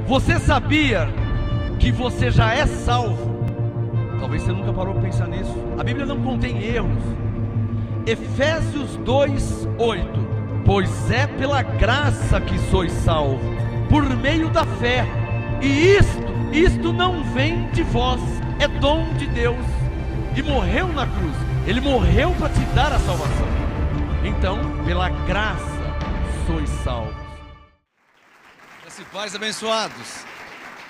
Você sabia que você já é salvo? Talvez você nunca parou para pensar nisso. A Bíblia não contém erros. Efésios 2:8. Pois é pela graça que sois salvos, por meio da fé. E isto não vem de vós, é dom de Deus. E morreu na cruz. Ele morreu para te dar a salvação. Então, pela graça sois salvos. Graça e paz, abençoados.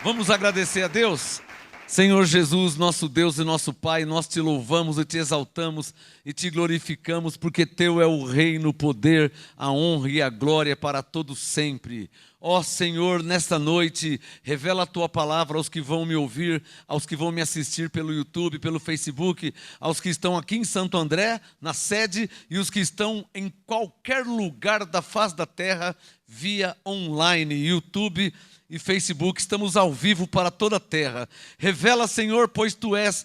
Vamos agradecer a Deus? Senhor Jesus, nosso Deus e nosso Pai, nós te louvamos e te exaltamos e te glorificamos, porque teu é o reino, o poder, a honra e a glória para todos sempre. Ó Senhor, nesta noite, revela a tua palavra aos que vão me ouvir, aos que vão me assistir pelo YouTube, pelo Facebook, aos que estão aqui em Santo André, na sede, e os que estão em qualquer lugar da face da terra, via online, YouTube e Facebook. Estamos ao vivo para toda a terra. Revela, Senhor, pois tu és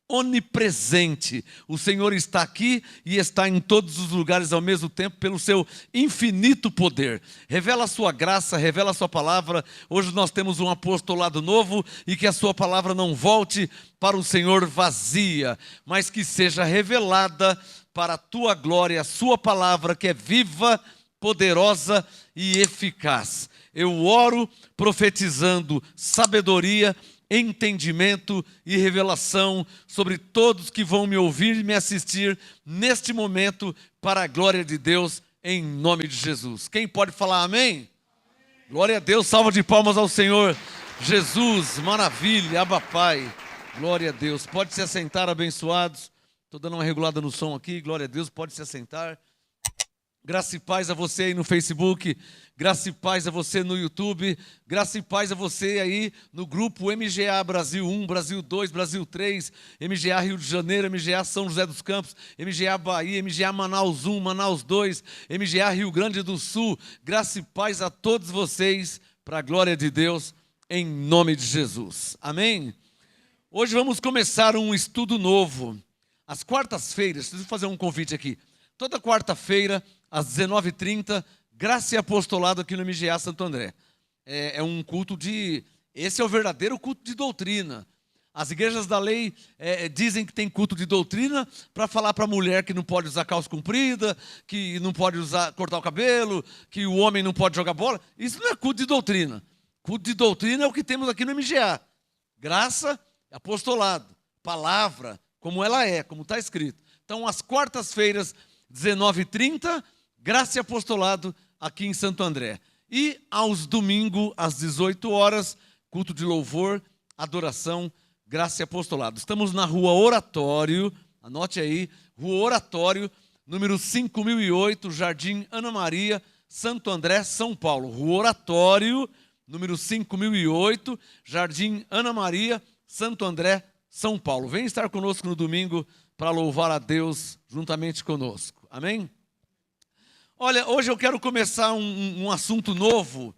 onipresente. O Senhor está aqui e está em todos os lugares ao mesmo tempo pelo seu infinito poder. Revela a sua graça, revela a sua palavra. Hoje nós temos um apostolado novo e que a sua palavra não volte para o Senhor vazia, mas que seja revelada para a tua glória, a sua palavra que é viva, poderosa e eficaz. Eu oro profetizando sabedoria, entendimento e revelação sobre todos que vão me ouvir e me assistir neste momento, para a glória de Deus, em nome de Jesus. Quem pode falar amém? Amém. Glória a Deus, salva de palmas ao Senhor Jesus, maravilha, Abba Pai, glória a Deus. Pode se assentar, abençoados. Estou dando uma regulada no som aqui, glória a Deus, pode se assentar. Graça e paz a você aí no Facebook, graça e paz a você no YouTube, graça e paz a você aí no grupo MGA Brasil 1, Brasil 2, Brasil 3, MGA Rio de Janeiro, MGA São José dos Campos, MGA Bahia, MGA Manaus 1, Manaus 2, MGA Rio Grande do Sul. Graça e paz a todos vocês, para a glória de Deus, em nome de Jesus. Amém? Hoje vamos começar um estudo novo. Às quartas-feiras, preciso fazer um convite aqui. Toda quarta-feira, às 19h30, Graça e Apostolado aqui no MGA Santo André. É um culto esse é o verdadeiro culto de doutrina. As igrejas da lei dizem que tem culto de doutrina para falar para a mulher que não pode usar calça comprida, que não pode cortar o cabelo, que o homem não pode jogar bola. Isso não é culto de doutrina. Culto de doutrina é o que temos aqui no MGA. Graça, apostolado, palavra, como ela é, como está escrito. Então, às quartas-feiras, 19h30, Graça e Apostolado aqui em Santo André. E aos domingos, às 18 horas, culto de louvor, adoração, Graça e Apostolado. Estamos na Rua Oratório, anote aí, Rua Oratório, número 5008, Jardim Ana Maria, Santo André, São Paulo. Rua Oratório, número 5008, Jardim Ana Maria, Santo André, São Paulo. Vem estar conosco no domingo para louvar a Deus juntamente conosco. Amém? Olha, hoje eu quero começar um assunto novo.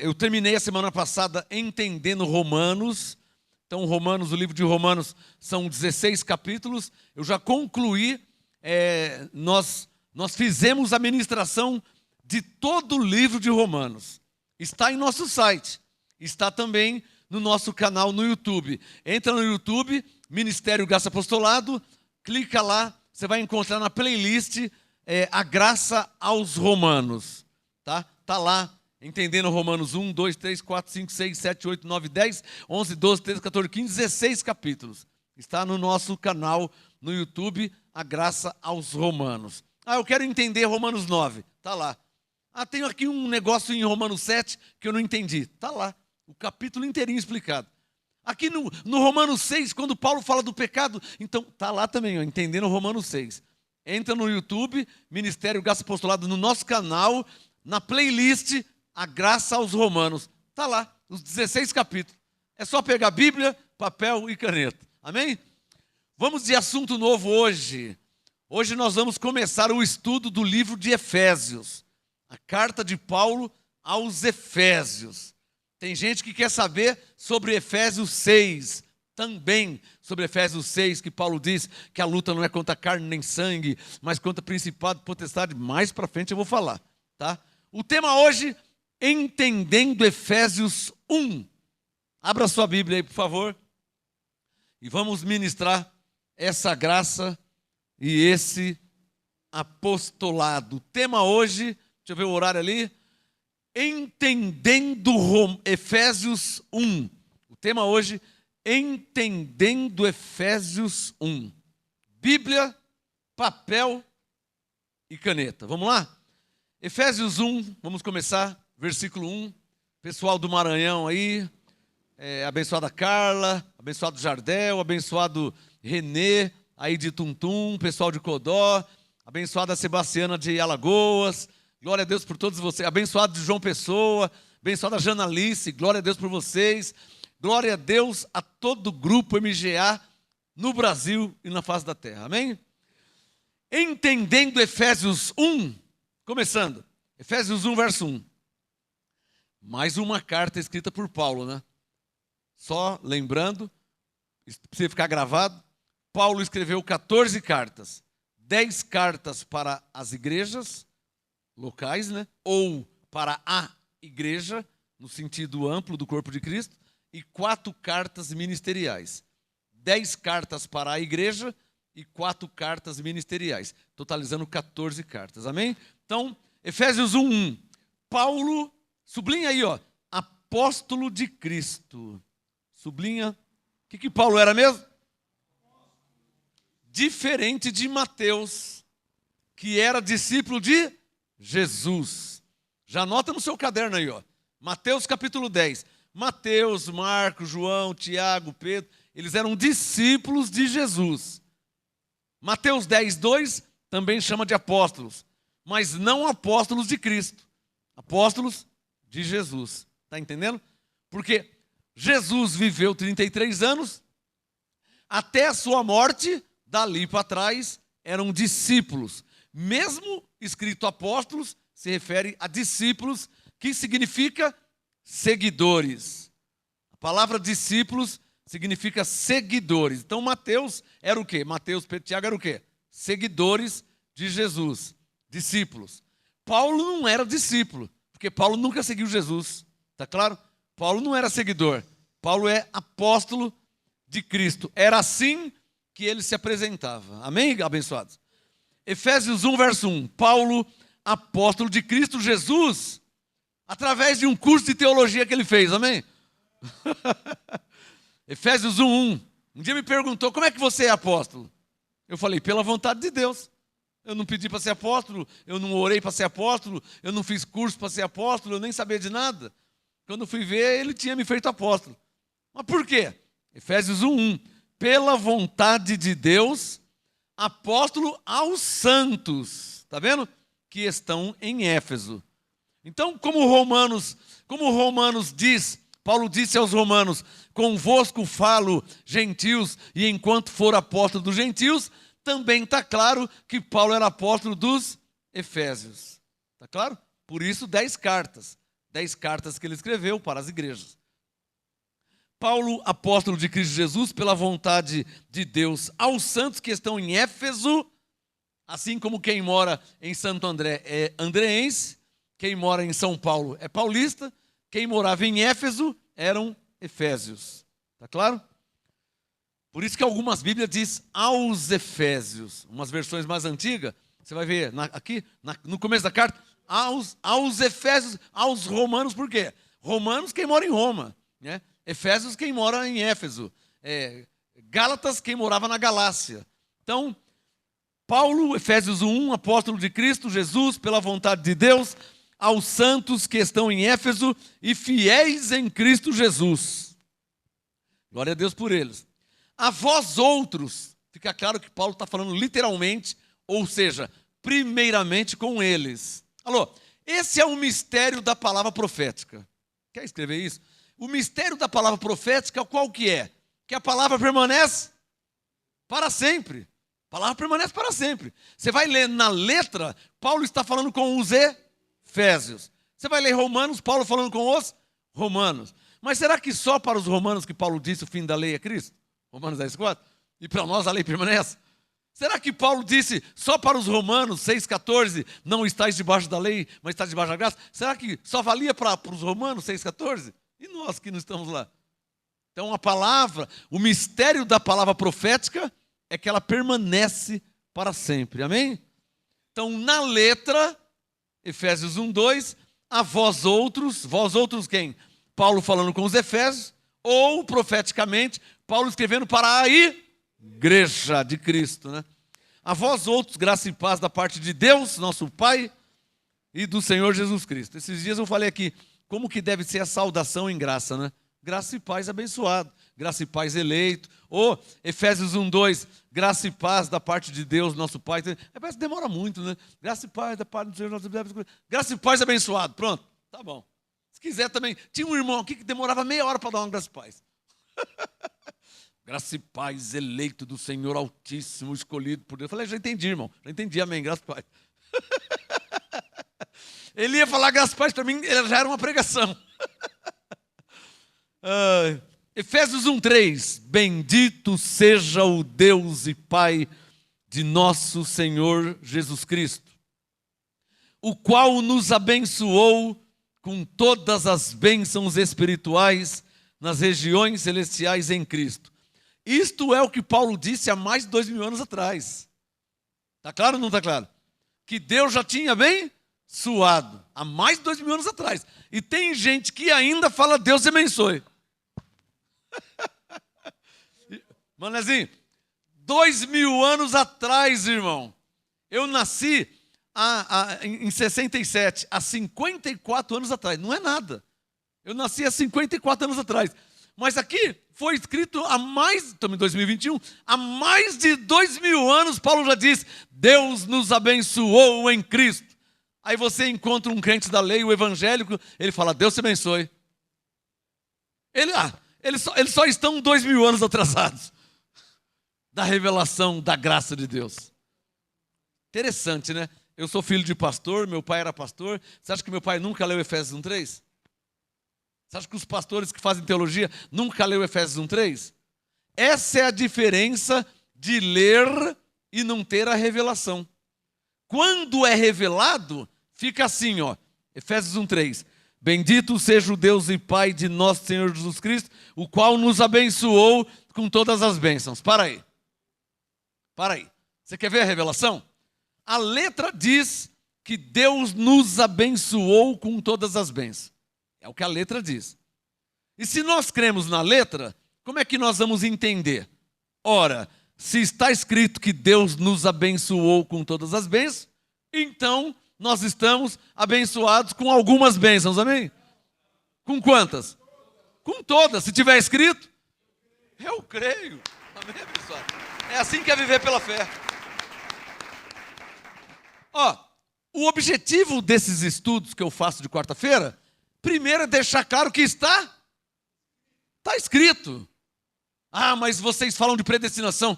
Eu terminei a semana passada entendendo Romanos. Então, o livro de Romanos são 16 capítulos. Eu já concluí. Nós fizemos a ministração de todo o livro de Romanos. Está em nosso site. Está também no nosso canal no YouTube. Entra no YouTube, Ministério Graça Apostolado, clica lá. Você vai encontrar na playlist A Graça aos Romanos. Tá lá, entendendo Romanos 1, 2, 3, 4, 5, 6, 7, 8, 9, 10, 11, 12, 13, 14, 15, 16 capítulos. Está no nosso canal no YouTube, A Graça aos Romanos. Eu quero entender Romanos 9. Está lá. Tenho aqui um negócio em Romanos 7 que eu não entendi. Está lá. O capítulo inteirinho explicado. Aqui no Romanos 6, quando Paulo fala do pecado, então está lá também, entendendo Romanos 6. Entra no YouTube, Ministério Graça Apostolado, no nosso canal, na playlist A Graça aos Romanos. Está lá, os 16 capítulos. É só pegar Bíblia, papel e caneta. Amém? Vamos de assunto novo hoje. Hoje nós vamos começar o estudo do livro de Efésios. A carta de Paulo aos Efésios. Tem gente que quer saber sobre Efésios 6, também sobre Efésios 6, que Paulo diz que a luta não é contra carne nem sangue, mas contra principado e potestade. Mais para frente eu vou falar, tá? O tema hoje Entendendo Efésios 1. Abra sua Bíblia aí, por favor. E vamos ministrar essa graça e esse apostolado. O tema hoje, deixa eu ver o horário ali. Entendendo Efésios 1. O tema hoje, entendendo Efésios 1. Bíblia, papel e caneta. Vamos lá? Efésios 1, vamos começar, versículo 1. Pessoal do Maranhão aí, abençoada Carla, abençoado Jardel, abençoado Renê, aí de Tuntum, pessoal de Codó, abençoada Sebastiana de Alagoas, glória a Deus por todos vocês, abençoado de João Pessoa, abençoada Janalice, glória a Deus por vocês, glória a Deus a todo o grupo MGA no Brasil e na face da terra, amém? Entendendo Efésios 1, começando, Efésios 1, verso 1. Mais uma carta escrita por Paulo, né? Só lembrando, precisa ficar gravado, Paulo escreveu 14 cartas, 10 cartas para as igrejas locais, né? Ou para a igreja, no sentido amplo do corpo de Cristo, e 4 cartas ministeriais. 10 cartas para a igreja e 4 cartas ministeriais, totalizando 14 cartas, amém? Então, Efésios 1:1, Paulo, sublinha aí, ó, apóstolo de Cristo, sublinha, o que Paulo era mesmo? Diferente de Mateus, que era discípulo de Jesus, já anota no seu caderno aí, ó, Mateus capítulo 10, Mateus, Marcos, João, Tiago, Pedro, eles eram discípulos de Jesus. Mateus 10:2 também chama de apóstolos, mas não apóstolos de Cristo, apóstolos de Jesus. Está entendendo? Porque Jesus viveu 33 anos, até a sua morte, dali para trás, eram discípulos. Mesmo escrito apóstolos, se refere a discípulos, que significa seguidores. A palavra discípulos significa seguidores. Então Mateus era o quê? Mateus, Pedro, Tiago era o quê? Seguidores de Jesus, discípulos. Paulo não era discípulo, porque Paulo nunca seguiu Jesus, tá claro? Paulo não era seguidor, Paulo é apóstolo de Cristo. Era assim que ele se apresentava, amém, abençoados? Efésios 1, verso 1, Paulo, apóstolo de Cristo Jesus, através de um curso de teologia que ele fez, amém? Efésios 1:1. Um dia me perguntou, como é que você é apóstolo? Eu falei, pela vontade de Deus. Eu não pedi para ser apóstolo, eu não orei para ser apóstolo, eu não fiz curso para ser apóstolo, eu nem sabia de nada. Quando fui ver, ele tinha me feito apóstolo. Mas por quê? Efésios 1:1. Pela vontade de Deus, apóstolo aos santos, está vendo? Que estão em Éfeso. Então, como Romanos diz, Paulo disse aos romanos, convosco falo gentios, e enquanto for apóstolo dos gentios, também está claro que Paulo era apóstolo dos Efésios. Está claro? Por isso 10 cartas. 10 cartas que ele escreveu para as igrejas. Paulo, apóstolo de Cristo Jesus, pela vontade de Deus, aos santos que estão em Éfeso, assim como quem mora em Santo André é andreense, quem mora em São Paulo é paulista, quem morava em Éfeso eram efésios. Está claro? Por isso que algumas Bíblias diz aos Efésios. Umas versões mais antigas, você vai ver aqui, no começo da carta, aos Efésios, aos romanos, por quê? Romanos quem mora em Roma, né? Efésios quem mora em Éfeso, Gálatas quem morava na Galácia. Então, Paulo, Efésios 1, apóstolo de Cristo Jesus, pela vontade de Deus, aos santos que estão em Éfeso e fiéis em Cristo Jesus. Glória a Deus por eles. A vós outros, fica claro que Paulo está falando literalmente, ou seja, primeiramente com eles. Alô, esse é o mistério da palavra profética. Quer escrever isso? O mistério da palavra profética, qual que é? Que a palavra permanece para sempre. A palavra permanece para sempre. Você vai ler na letra, Paulo está falando com os Efésios. Você vai ler Romanos, Paulo falando com os romanos. Mas será que só para os romanos que Paulo disse o fim da lei é Cristo? Romanos 10:4? E para nós a lei permanece? Será que Paulo disse só para os romanos, 6,14, não estáis debaixo da lei, mas estáis debaixo da graça? Será que só valia para os romanos, 6,14? E nós que não estamos lá? Então a palavra, o mistério da palavra profética é que ela permanece para sempre, amém? Então na letra, Efésios 1:2, a vós outros quem? Paulo falando com os Efésios, ou profeticamente, Paulo escrevendo para a igreja de Cristo, né? A vós outros, graça e paz da parte de Deus, nosso Pai, e do Senhor Jesus Cristo. Esses dias eu falei aqui, como que deve ser a saudação em graça, né? Graça e paz abençoado, graça e paz eleito. Ou Efésios 1:2, graça e paz da parte de Deus, nosso Pai. Parece que demora muito, né? Graça e paz da parte do Senhor, nosso Deus. Graça e paz abençoado, pronto, tá bom. Se quiser também, tinha um irmão aqui que demorava meia hora para dar uma graça e paz. Graça e paz eleito do Senhor Altíssimo, escolhido por Deus. Eu falei, já entendi, irmão, já entendi, amém, graça e paz. Ele ia falar graça e paz para mim, já era uma pregação. Efésios 1:3, bendito seja o Deus e Pai de nosso Senhor Jesus Cristo, o qual nos abençoou com todas as bênçãos espirituais nas regiões celestiais em Cristo. Isto é o que Paulo disse há mais de 2000 anos atrás. Está claro ou não está claro? Que Deus já tinha abençoado há mais de 2000 anos atrás. E tem gente que ainda fala Deus te abençoe. Manezinho, 2000 anos atrás, irmão, eu nasci em 67, há 54 anos atrás. Não é nada. Eu nasci há 54 anos atrás. Mas aqui foi escrito estamos em 2021, há mais de 2000 anos, Paulo já diz, Deus nos abençoou em Cristo. Aí você encontra um crente da lei, o evangélico, ele fala, Deus te abençoe. Eles só estão 2000 anos atrasados da revelação da graça de Deus. Interessante, né? Eu sou filho de pastor, meu pai era pastor. Você acha que meu pai nunca leu Efésios 1:3? Você acha que os pastores que fazem teologia nunca leu Efésios 1:3? Essa é a diferença de ler e não ter a revelação. Quando é revelado, fica assim, ó, Efésios 1:3. Bendito seja o Deus e Pai de nosso Senhor Jesus Cristo, o qual nos abençoou com todas as bênçãos. Para aí. Você quer ver a revelação? A letra diz que Deus nos abençoou com todas as bênçãos. É o que a letra diz. E se nós cremos na letra, como é que nós vamos entender? Ora, se está escrito que Deus nos abençoou com todas as bênçãos, então nós estamos abençoados com algumas bênçãos, amém? Com quantas? Com todas. Se tiver escrito, eu creio. Amém, pessoal? É assim que é viver pela fé. O objetivo desses estudos que eu faço de quarta-feira, primeiro é deixar claro que está escrito. Mas vocês falam de predestinação.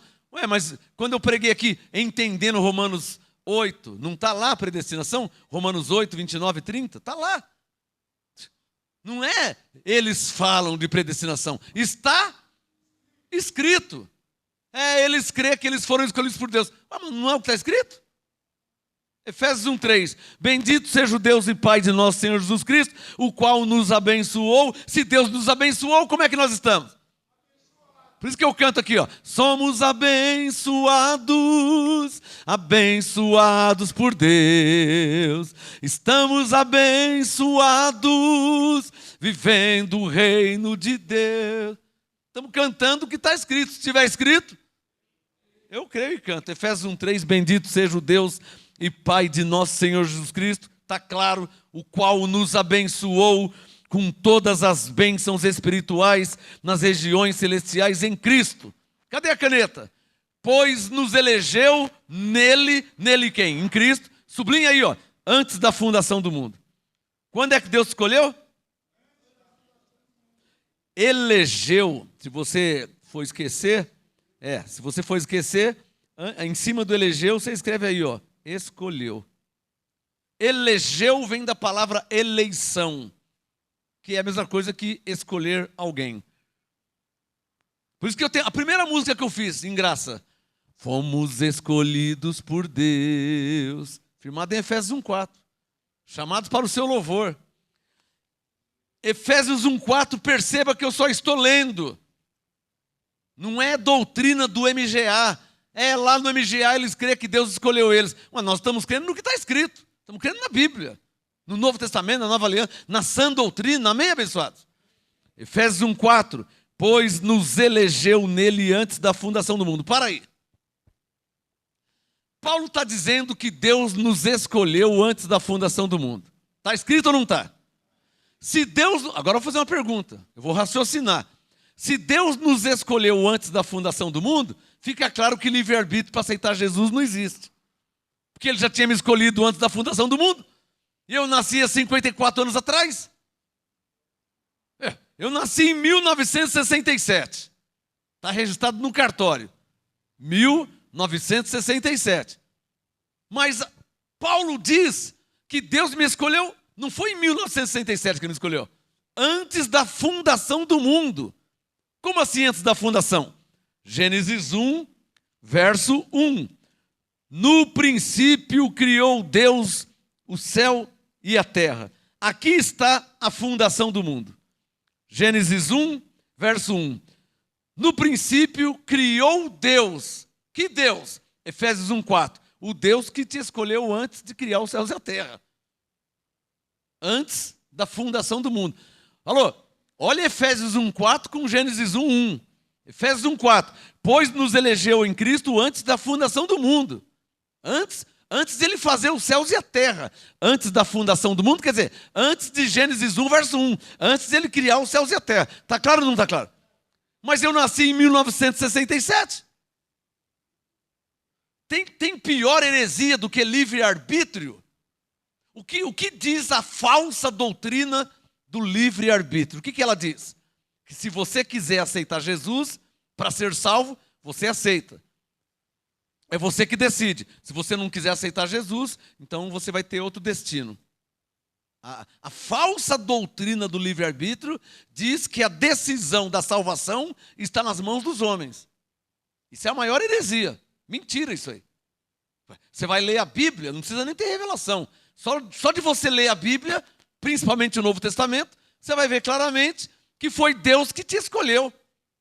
Mas quando eu preguei aqui, entendendo Romanos 8, não está lá a predestinação? Romanos 8, 29 e 30? Está lá. Não é eles falam de predestinação. Está escrito. Eles creem que eles foram escolhidos por Deus. Mas não é o que está escrito? Efésios 1:3, bendito seja o Deus e Pai de nosso Senhor Jesus Cristo, o qual nos abençoou. Se Deus nos abençoou, como é que nós estamos? Por isso que eu canto aqui, ó, somos abençoados, abençoados por Deus, estamos abençoados, vivendo o reino de Deus. Estamos cantando o que está escrito. Se estiver escrito, eu creio e canto. Efésios 1:3, bendito seja o Deus e Pai de nosso Senhor Jesus Cristo, está claro, o qual nos abençoou com todas as bênçãos espirituais nas regiões celestiais em Cristo. Cadê a caneta? Pois nos elegeu nele quem? Em Cristo. Sublinha aí, ó, antes da fundação do mundo. Quando é que Deus escolheu? Elegeu. Se você for esquecer, em cima do elegeu, você escreve aí, ó, escolheu. Elegeu vem da palavra eleição, que é a mesma coisa que escolher alguém. Por isso que eu tenho a primeira música que eu fiz em graça, Fomos escolhidos por Deus. Firmado em Efésios 1,4. Chamados para o seu louvor. Efésios 1,4, perceba que eu só estou lendo. Não é doutrina do MGA. É lá no MGA eles creem que Deus escolheu eles. Mas nós estamos crendo no que está escrito. Estamos crendo na Bíblia. No Novo Testamento, na Nova Aliança, na sã doutrina. Amém, abençoados? Efésios 1,4. Pois nos elegeu nele antes da fundação do mundo. Para aí. Paulo está dizendo que Deus nos escolheu antes da fundação do mundo. Está escrito ou não está? Se Deus... Agora eu vou fazer uma pergunta. Eu vou raciocinar. Se Deus nos escolheu antes da fundação do mundo, fica claro que livre-arbítrio para aceitar Jesus não existe. Porque ele já tinha me escolhido antes da fundação do mundo. E eu nasci há 54 anos atrás. Eu nasci em 1967. Está registrado no cartório. 1967. Mas Paulo diz que Deus me escolheu, não foi em 1967 que ele me escolheu, antes da fundação do mundo. Como assim antes da fundação? Gênesis 1, verso 1. No princípio criou Deus o céu e a terra. Aqui está a fundação do mundo. Gênesis 1, verso 1. No princípio criou Deus. Que Deus? Efésios 1,4. O Deus que te escolheu antes de criar os céus e a terra. Antes da fundação do mundo. Alô? Olha Efésios 1,4 com Gênesis 1,1. Efésios 1,4. Pois nos elegeu em Cristo antes da fundação do mundo. Antes de ele fazer os céus e a terra. Antes da fundação do mundo, quer dizer, antes de Gênesis 1, verso 1. Antes de ele criar os céus e a terra. Está claro ou não está claro? Mas eu nasci em 1967. Tem pior heresia do que livre-arbítrio? O que diz a falsa doutrina do livre-arbítrio? O que ela diz? Que se você quiser aceitar Jesus para ser salvo, você aceita. É você que decide. Se você não quiser aceitar Jesus, então você vai ter outro destino. A falsa doutrina do livre-arbítrio diz que a decisão da salvação está nas mãos dos homens. Isso é a maior heresia. Mentira isso aí. Você vai ler a Bíblia, não precisa nem ter revelação. Só de você ler a Bíblia, principalmente o Novo Testamento, você vai ver claramente que foi Deus que te escolheu.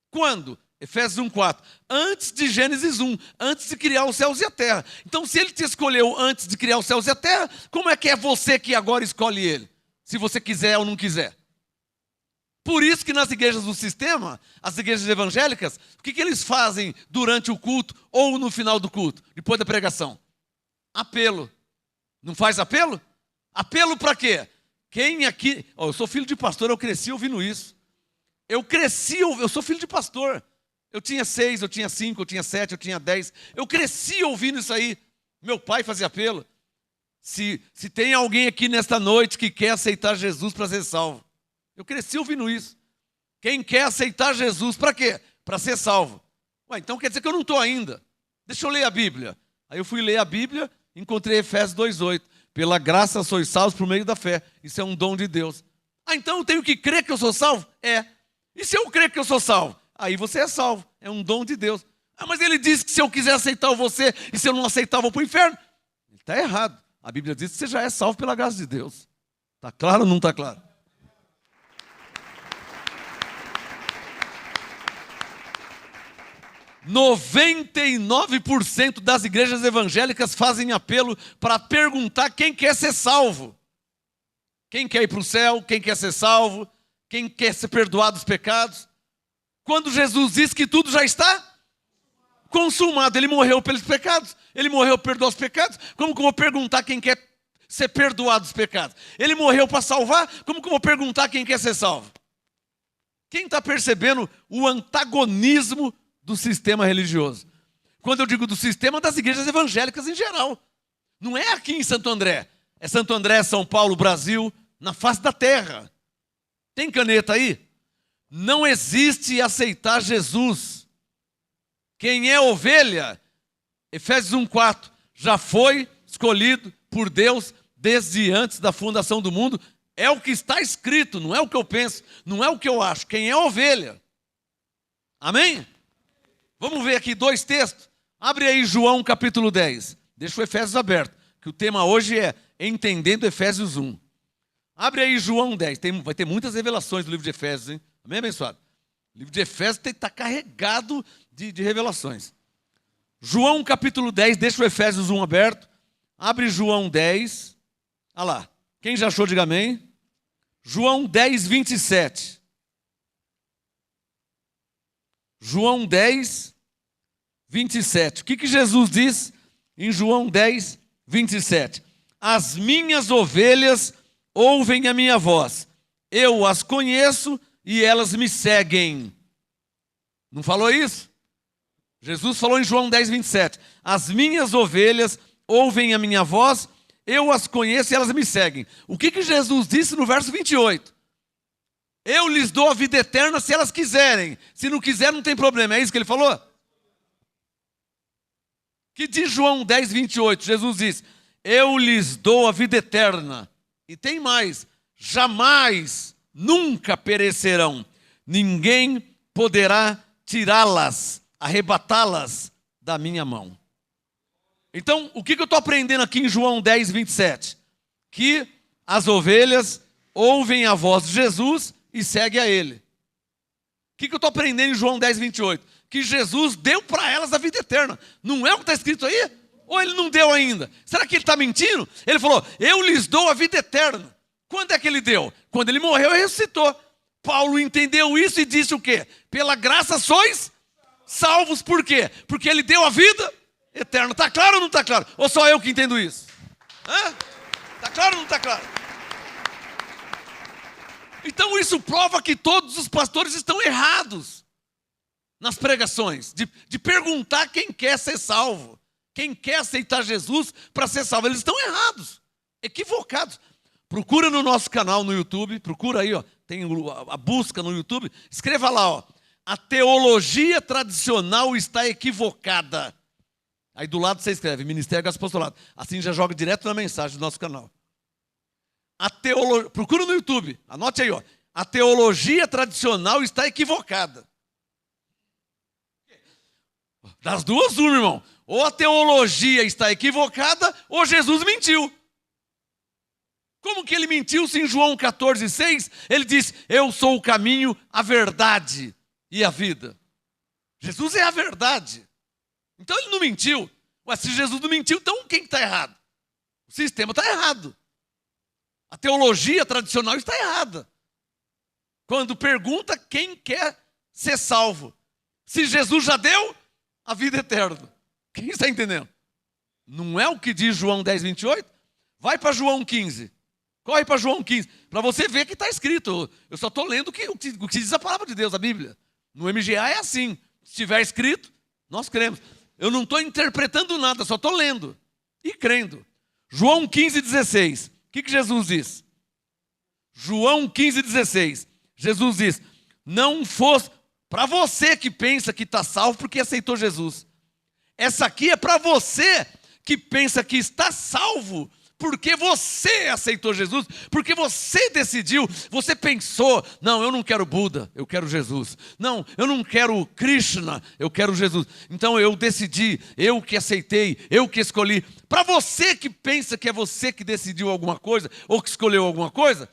Quando? Efésios 1,4. Antes de Gênesis 1, antes de criar os céus e a terra. Então, se ele te escolheu antes de criar os céus e a terra, como é que é você que agora escolhe ele? Se você quiser ou não quiser. Por isso que nas igrejas do sistema, as igrejas evangélicas, o que eles fazem durante o culto ou no final do culto, depois da pregação? Apelo. Não faz apelo? Apelo para quê? Quem aqui... eu sou filho de pastor, eu cresci ouvindo isso. Eu sou filho de pastor. Eu tinha 6, eu tinha 5, eu tinha 7, eu tinha 10. Eu cresci ouvindo isso aí. Meu pai fazia apelo. Se tem alguém aqui nesta noite que quer aceitar Jesus para ser salvo. Eu cresci ouvindo isso. Quem quer aceitar Jesus, para quê? Para ser salvo. Ué, então quer dizer que eu não estou ainda. Deixa eu ler a Bíblia. Aí eu fui ler a Bíblia, encontrei Efésios 2,8. Pela graça sois salvos por meio da fé. Isso é um dom de Deus. Ah, então eu tenho que crer que eu sou salvo? É. E se eu crer que eu sou salvo? Aí você é salvo. É um dom de Deus. Ah, mas ele disse que se eu quiser aceitar você e se eu não aceitar eu vou para o inferno. Ele está errado. A Bíblia diz que você já é salvo pela graça de Deus. Está claro ou não está claro? 99% das igrejas evangélicas fazem apelo para perguntar quem quer ser salvo. Quem quer ir para o céu, quem quer ser salvo, quem quer ser perdoado dos pecados. Quando Jesus diz que tudo já está consumado, ele morreu pelos pecados, ele morreu para perdoar os pecados, como que eu vou perguntar quem quer ser perdoado dos pecados? Ele morreu para salvar, como que eu vou perguntar quem quer ser salvo? Quem está percebendo o antagonismo do sistema religioso? Quando eu digo do sistema, das igrejas evangélicas em geral. Não é aqui em Santo André. É Santo André, São Paulo, Brasil, na face da terra. Tem caneta aí? Não existe aceitar Jesus. Quem é ovelha, Efésios 1,4, já foi escolhido por Deus desde antes da fundação do mundo. É o que está escrito, não é o que eu penso, não é o que eu acho. Quem é ovelha? Amém? Vamos ver aqui 2 textos. Abre aí João capítulo 10. Deixa o Efésios aberto, que o tema hoje é Entendendo Efésios 1. Abre aí João 10. Vai ter muitas revelações do livro de Efésios, hein? Amém, abençoado? O livro de Efésios está carregado de revelações. João capítulo 10, deixa o Efésios 1 aberto. Abre João 10. Olha lá. Quem já achou, diga amém. João 10, 27. João 10, 27. O que Jesus diz em João 10, 27? As minhas ovelhas ouvem a minha voz. Eu as conheço e elas me seguem. Não falou isso? Jesus falou em João 10, 27. As minhas ovelhas ouvem a minha voz, eu as conheço e elas me seguem. O que Jesus disse no verso 28? Eu lhes dou a vida eterna se elas quiserem. Se não quiser, não tem problema. É isso que ele falou? Que diz João 10, 28? Jesus diz, eu lhes dou a vida eterna. E tem mais, jamais, nunca perecerão. Ninguém poderá tirá-las, arrebatá-las da minha mão. Então, o que eu estou aprendendo aqui em João 10, 27? Que as ovelhas ouvem a voz de Jesus e seguem a Ele. O que eu estou aprendendo em João 10, 28? Que Jesus deu para elas a vida eterna. Não é o que está escrito aí? Ou Ele não deu ainda? Será que Ele está mentindo? Ele falou, eu lhes dou a vida eterna. Quando é que Ele deu? Quando Ele morreu e ressuscitou. Paulo entendeu isso e disse o quê? Pela graça sois salvos. Por quê? Porque Ele deu a vida eterna. Está claro ou não está claro? Ou só eu que entendo isso? Está claro ou não está claro? Então isso prova que todos os pastores estão errados nas pregações. De perguntar quem quer ser salvo. Quem quer aceitar Jesus para ser salvo. Eles estão errados, equivocados. Procura no nosso canal no YouTube. Procura aí, ó, tem a busca no YouTube. Escreva lá, ó, a teologia tradicional está equivocada. Aí do lado você escreve, Ministério Graça e Apostolado. Assim já joga direto na mensagem do nosso canal. Procura no YouTube, anote aí, ó. A teologia tradicional está equivocada. Das duas, uma, irmão. Ou a teologia está equivocada, ou Jesus mentiu. Como que ele mentiu se em João 14, 6, ele diz, eu sou o caminho, a verdade e a vida. Jesus é a verdade. Então ele não mentiu. Mas se Jesus não mentiu, então quem está errado? O sistema está errado. A teologia tradicional está errada. Quando pergunta quem quer ser salvo. Se Jesus já deu a vida eterna. Quem está entendendo? Não é o que diz João 10, 28? Vai para João 15. Corre para João 15. Para você ver que está escrito. Eu só estou lendo o que diz a palavra de Deus, a Bíblia. No MGA é assim. Se estiver escrito, nós cremos. Eu não estou interpretando nada, só estou lendo. E crendo. João 15, 16. O que Jesus diz? João 15, 16. Jesus diz, não fosse... Para você que pensa que está salvo porque aceitou Jesus. Essa aqui é para você que pensa que está salvo porque você aceitou Jesus, porque você decidiu, você pensou, não, eu não quero Buda, eu quero Jesus. Não, eu não quero Krishna, eu quero Jesus. Então eu decidi, eu que aceitei, eu que escolhi. Para você que pensa que é você que decidiu alguma coisa, ou que escolheu alguma coisa,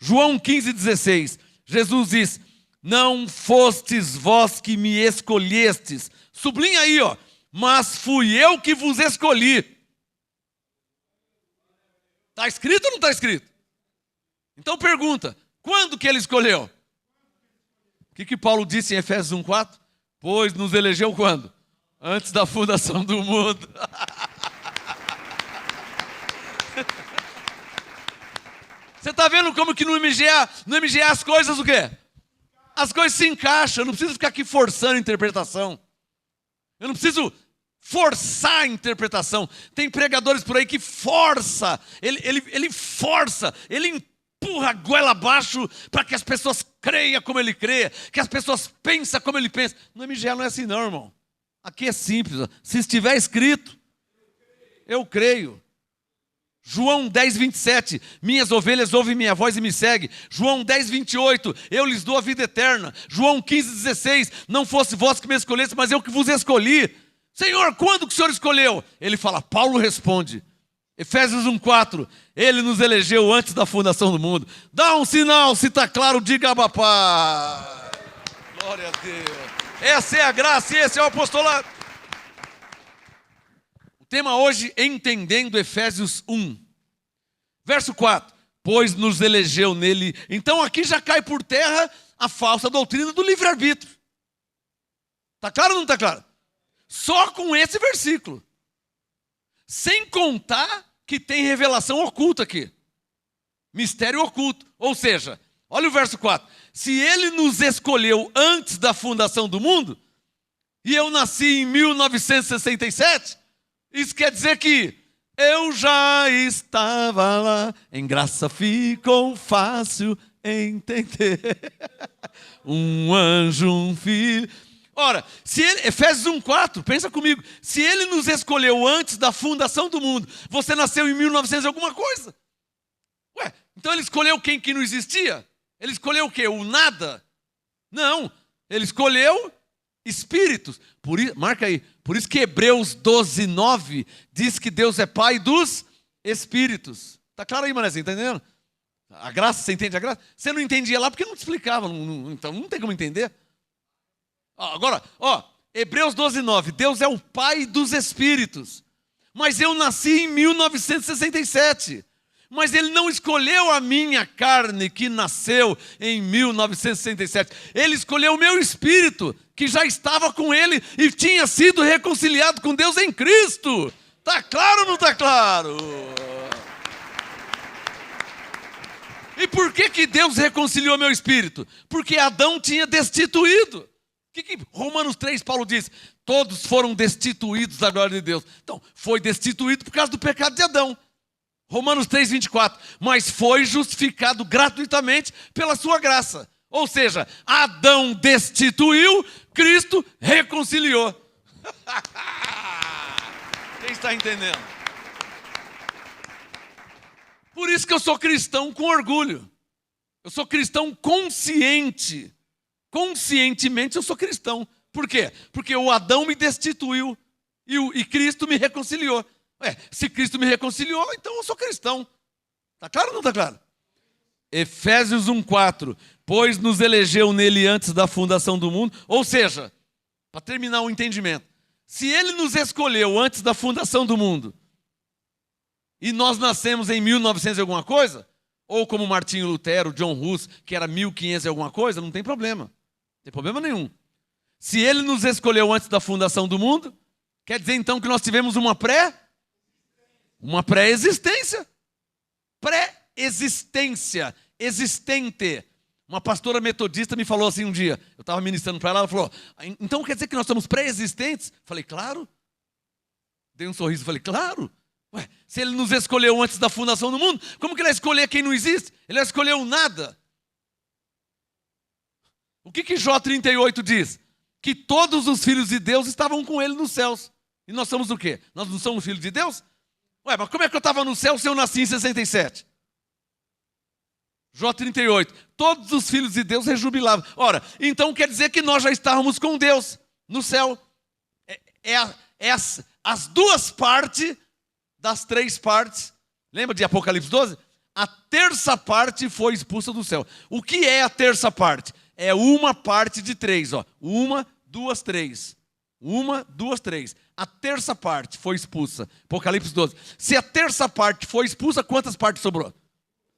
João 15, 16, Jesus diz, não fostes vós que me escolhestes. Sublinha aí, ó. Mas fui eu que vos escolhi. Está escrito ou não está escrito? Então pergunta, quando que ele escolheu? O que Paulo disse em Efésios 1,4? Pois nos elegeu quando? Antes da fundação do mundo. Você está vendo como que no MGA as coisas o quê? As coisas se encaixam, eu não preciso ficar aqui forçando a interpretação. Eu não preciso forçar a interpretação. Tem pregadores por aí que força, ele força, ele empurra a goela abaixo para que as pessoas creiam como ele crê, que as pessoas pensem como ele pensa. No MGA não é assim não, irmão. Aqui é simples, se estiver escrito, eu creio. João 10, 27, minhas ovelhas ouvem minha voz e me seguem. João 10, 28, eu lhes dou a vida eterna. João 15, 16, não fosse vós que me escolhesse, mas eu que vos escolhi. Senhor, quando que o Senhor escolheu? Ele fala, Paulo responde, Efésios 1:4, Ele nos elegeu antes da fundação do mundo. Dá um sinal, se está claro, diga Abba Pai. Glória a Deus. Essa é a graça e esse é o apostolado. O tema hoje, entendendo Efésios 1. Verso 4, pois nos elegeu nele. Então aqui já cai por terra a falsa doutrina do livre-arbítrio. Está claro ou não está claro? Só com esse versículo. Sem contar que tem revelação oculta aqui. Mistério oculto. Ou seja, olha o verso 4. Se ele nos escolheu antes da fundação do mundo, e eu nasci em 1967, isso quer dizer que eu já estava lá, em graça ficou fácil entender. Um anjo, um filho. Ora, se ele, Efésios 1:4, pensa comigo, se ele nos escolheu antes da fundação do mundo, você nasceu em 1900 e alguma coisa. Ué, então ele escolheu quem que não existia? Ele escolheu o quê? O nada? Não, ele escolheu espíritos. Marca aí, por isso que Hebreus 12:9 diz que Deus é pai dos espíritos. Está claro aí, Manézinho, está entendendo? A graça, você entende a graça? Você não entendia lá porque não te explicava, então não tem como entender. Agora, Hebreus 12:9, Deus é o pai dos espíritos. Mas eu nasci em 1967. Mas ele não escolheu a minha carne que nasceu em 1967. Ele escolheu o meu espírito, que já estava com ele e tinha sido reconciliado com Deus em Cristo. Está claro ou não está claro? E por que Deus reconciliou meu espírito? Porque Adão tinha destituído. O que Romanos 3, Paulo diz? Todos foram destituídos da glória de Deus. Então, foi destituído por causa do pecado de Adão. Romanos 3, 24. Mas foi justificado gratuitamente pela sua graça. Ou seja, Adão destituiu, Cristo reconciliou. Quem está entendendo? Por isso que eu sou cristão com orgulho. Eu sou cristão consciente. Conscientemente eu sou cristão. Por quê? Porque o Adão me destituiu e Cristo me reconciliou. Se Cristo me reconciliou, então eu sou cristão. Está claro ou não está claro? Efésios 1:4. Pois nos elegeu nele antes da fundação do mundo. Ou seja, para terminar o entendimento, se ele nos escolheu antes da fundação do mundo, e nós nascemos em 1900 e alguma coisa, ou como Martinho Lutero, John Hus, que era 1500 e alguma coisa, não tem problema. Não tem problema nenhum. Se ele nos escolheu antes da fundação do mundo, quer dizer então que nós tivemos uma pré-existência. Pré-existência. Existente. Uma pastora metodista me falou assim um dia, eu estava ministrando para ela, ela falou, então quer dizer que nós somos pré-existentes? Falei, claro. Dei um sorriso, falei, claro. Se ele nos escolheu antes da fundação do mundo, como que ele vai escolher quem não existe? Ele vai escolher o nada. O que Jó 38 diz? Que todos os filhos de Deus estavam com ele nos céus. E nós somos o quê? Nós não somos filhos de Deus? Mas como é que eu estava no céu se eu nasci em 67? Jó 38. Todos os filhos de Deus rejubilavam. Ora, então quer dizer que nós já estávamos com Deus no céu. As duas partes das três partes. Lembra de Apocalipse 12? A terça parte foi expulsa do céu. O que é a terça parte? É uma parte de três. Uma, duas, três. Uma, duas, três. A terça parte foi expulsa. Apocalipse 12. Se a terça parte foi expulsa, quantas partes sobrou?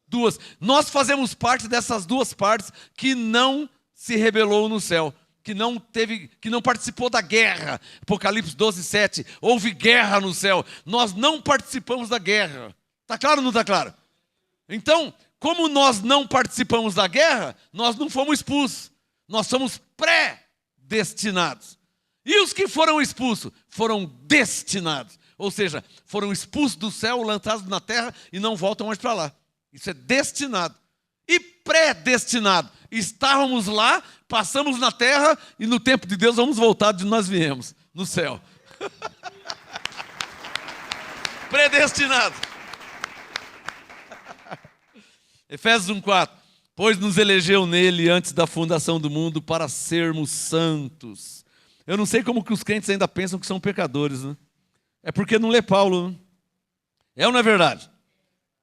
Duas. Nós fazemos parte dessas duas partes que não se rebelou no céu. Que não participou da guerra. Apocalipse 12, 7. Houve guerra no céu. Nós não participamos da guerra. Está claro ou não está claro? Então, como nós não participamos da guerra, nós não fomos expulsos. Nós somos predestinados. E os que foram expulsos foram destinados. Ou seja, foram expulsos do céu, lançados na terra e não voltam mais para lá. Isso é destinado. E predestinado. Estávamos lá, passamos na terra e no tempo de Deus vamos voltar de onde nós viemos, no céu. Predestinado. Efésios 1:4. Pois nos elegeu nele antes da fundação do mundo para sermos santos. Eu não sei como que os crentes ainda pensam que são pecadores, né? É porque não lê Paulo, né? É ou não é verdade?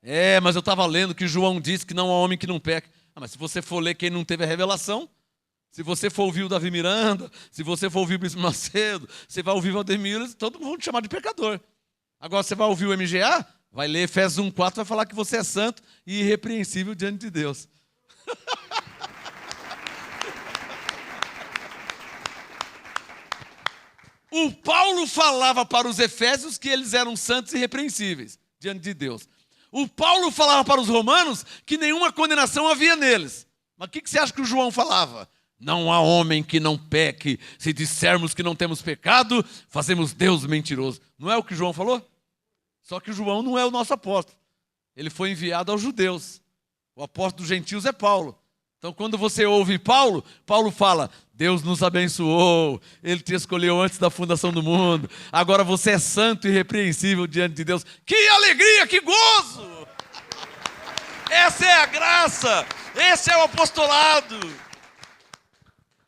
É, mas eu estava lendo que João disse que não há homem que não peque. Ah, mas se você for ler quem não teve a revelação, se você for ouvir o Davi Miranda, se você for ouvir o Bispo Macedo, você vai ouvir o Valdemiro, todo mundo te chamar de pecador. Agora você vai ouvir o MGA, vai ler Efésios 1,4, vai falar que você é santo e irrepreensível diante de Deus. O Paulo falava para os efésios que eles eram santos e irrepreensíveis diante de Deus. O Paulo falava para os romanos que nenhuma condenação havia neles. Mas o que você acha que o João falava? Não há homem que não peque. Se dissermos que não temos pecado, fazemos Deus mentiroso. Não é o que João falou? Só que o João não é o nosso apóstolo. Ele foi enviado aos judeus. O apóstolo dos gentios é Paulo. Então, quando você ouve Paulo, Paulo fala, Deus nos abençoou, Ele te escolheu antes da fundação do mundo, agora você é santo e irrepreensível diante de Deus. Que alegria, que gozo! Essa é a graça, esse é o apostolado.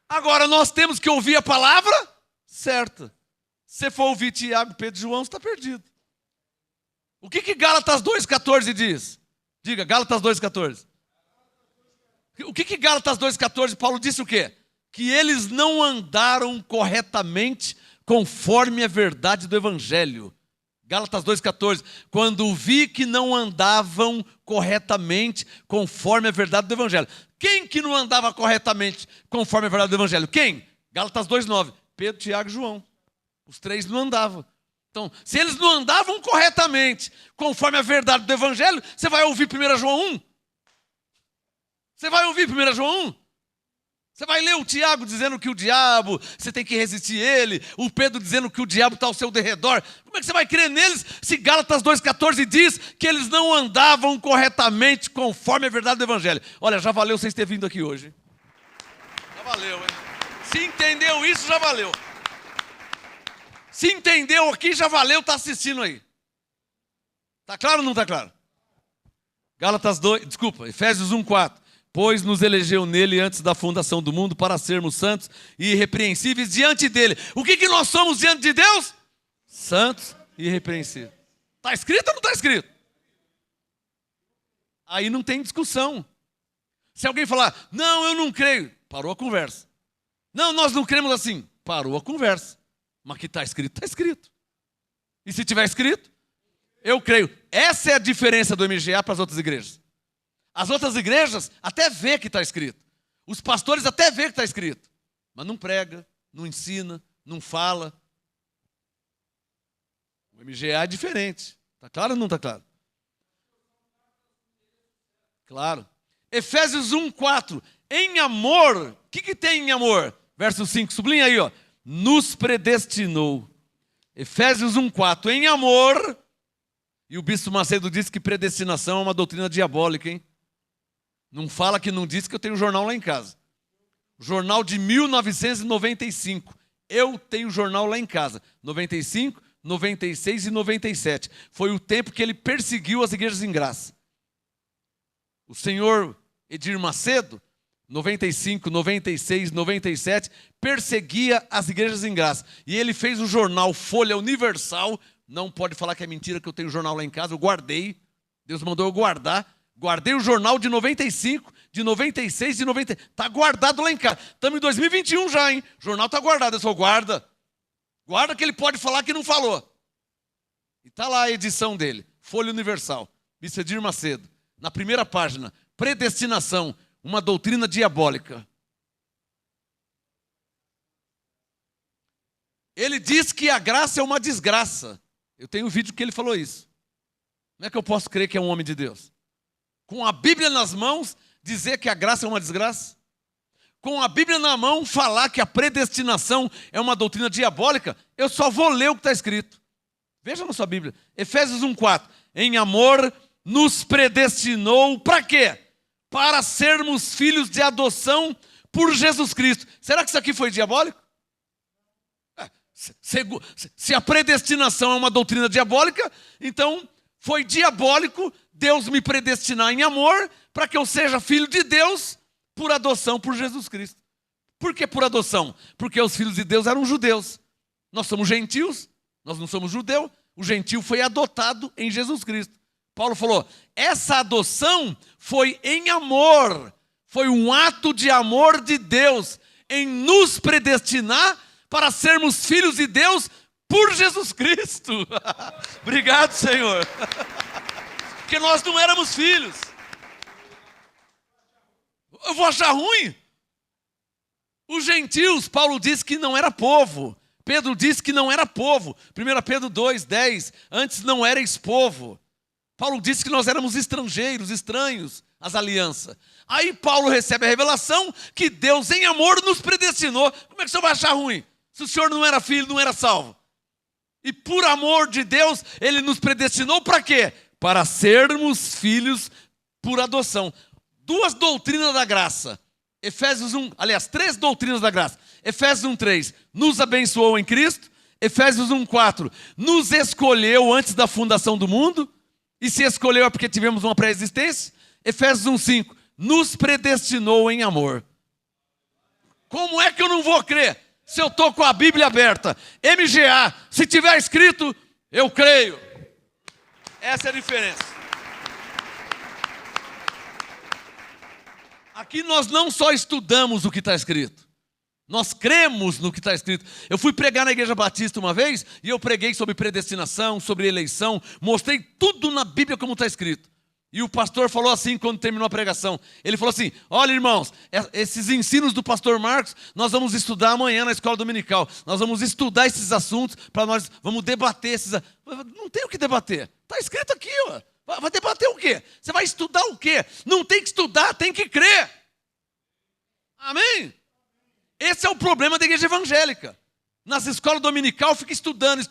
Agora, nós temos que ouvir a palavra certa. Se você for ouvir Tiago, Pedro e João, você está perdido. O que Gálatas 2,14 diz? Diga, Gálatas 2,14. O que Gálatas 2,14, Paulo disse o quê? Que eles não andaram corretamente conforme a verdade do Evangelho. Gálatas 2,14. Quando vi que não andavam corretamente conforme a verdade do Evangelho. Quem que não andava corretamente conforme a verdade do Evangelho? Quem? Gálatas 2,9. Pedro, Tiago e João. Os três não andavam. Então, se eles não andavam corretamente conforme a verdade do Evangelho, você vai ouvir 1 João 1? Você vai ouvir 1 João 1? Você vai ler o Tiago dizendo que o diabo, você tem que resistir ele, o Pedro dizendo que o diabo está ao seu derredor. Como é que você vai crer neles se Gálatas 2,14 diz que eles não andavam corretamente conforme a verdade do Evangelho? Olha, já valeu vocês terem vindo aqui hoje. Já valeu, hein? Se entendeu isso, já valeu. Se entendeu aqui, já valeu, está assistindo aí. Está claro ou não está claro? Efésios 1,4. Pois nos elegeu nele antes da fundação do mundo para sermos santos e irrepreensíveis diante dele. O que nós somos diante de Deus? Santos e irrepreensíveis. Está escrito ou não está escrito? Aí não tem discussão. Se alguém falar, não, eu não creio, parou a conversa. Não, nós não cremos assim, parou a conversa. Mas que está escrito, está escrito. E se tiver escrito, eu creio. Essa é a diferença do MGA para as outras igrejas. As outras igrejas até vê que está escrito. Os pastores até vê que está escrito. Mas não prega, não ensina, não fala. O MGA é diferente. Está claro ou não está claro? Claro. Efésios 1,4. Em amor, o que tem em amor? Verso 5, sublinha aí, ó. Nos predestinou. Efésios 1,4. Em amor. E o Bispo Macedo disse que predestinação é uma doutrina diabólica, hein? Não fala que não disse que eu tenho um jornal lá em casa. Jornal de 1995. Eu tenho jornal lá em casa. 95, 96 e 97. Foi o tempo que ele perseguiu as igrejas em graça. O senhor Edir Macedo, 95, 96, 97, perseguia as igrejas em graça. E ele fez o jornal Folha Universal. Não pode falar que é mentira que eu tenho jornal lá em casa. Eu guardei. Deus mandou eu guardar. Guardei o jornal de 95, de 96, de 90. Está guardado lá em casa. Estamos em 2021 já, hein? O jornal está guardado. Eu só guarda. Guarda que ele pode falar que não falou. E está lá a edição dele. Folha Universal. Bispo Edir Macedo. Na primeira página. Predestinação. Uma doutrina diabólica. Ele diz que a graça é uma desgraça. Eu tenho um vídeo que ele falou isso. Como é que eu posso crer que é um homem de Deus? Com a Bíblia nas mãos, dizer que a graça é uma desgraça? Com a Bíblia na mão, falar que a predestinação é uma doutrina diabólica? Eu só vou ler o que está escrito. Veja na sua Bíblia. Efésios 1,4. Em amor, nos predestinou para quê? Para sermos filhos de adoção por Jesus Cristo. Será que isso aqui foi diabólico? Se a predestinação é uma doutrina diabólica, então foi diabólico Deus me predestinar em amor para que eu seja filho de Deus por adoção por Jesus Cristo. Por que por adoção? Porque os filhos de Deus eram judeus. Nós somos gentios, nós não somos judeus. O gentio foi adotado em Jesus Cristo. Paulo falou, essa adoção foi em amor. Foi um ato de amor de Deus em nos predestinar para sermos filhos de Deus por Jesus Cristo. Obrigado, Senhor. Porque nós não éramos filhos. Eu vou achar ruim? Os gentios, Paulo disse que não era povo. Pedro disse que não era povo. 1 Pedro 2:10, antes não erais povo. Paulo disse que nós éramos estrangeiros, estranhos às alianças. Aí Paulo recebe a revelação que Deus em amor nos predestinou. Como é que o senhor vai achar ruim? Se o senhor não era filho, não era salvo. E por amor de Deus, ele nos predestinou para quê? Para sermos filhos por adoção. Duas doutrinas da graça. Efésios 1, aliás, 3 doutrinas da graça. Efésios 1:3, nos abençoou em Cristo. Efésios 1:4, nos escolheu antes da fundação do mundo. E se escolheu é porque tivemos uma pré-existência. Efésios 1:5, nos predestinou em amor. Como é que eu não vou crer? Se eu estou com a Bíblia aberta, MGA, se tiver escrito, eu creio. Essa é a diferença. Aqui nós não só estudamos o que está escrito, nós cremos no que está escrito. Eu fui pregar na Igreja Batista uma vez, e eu preguei sobre predestinação, sobre eleição, mostrei tudo na Bíblia como está escrito. E o pastor falou assim quando terminou a pregação. Ele falou assim, olha irmãos, esses ensinos do pastor Marcos, nós vamos estudar amanhã na escola dominical. Nós vamos estudar esses assuntos, para nós, vamos debater esses assuntos. Não tem o que debater, está escrito aqui, ó. Vai debater o quê? Você vai estudar o quê? Não tem que estudar, tem que crer. Amém? Esse é o problema da igreja evangélica. Nas escolas dominical fica estudando,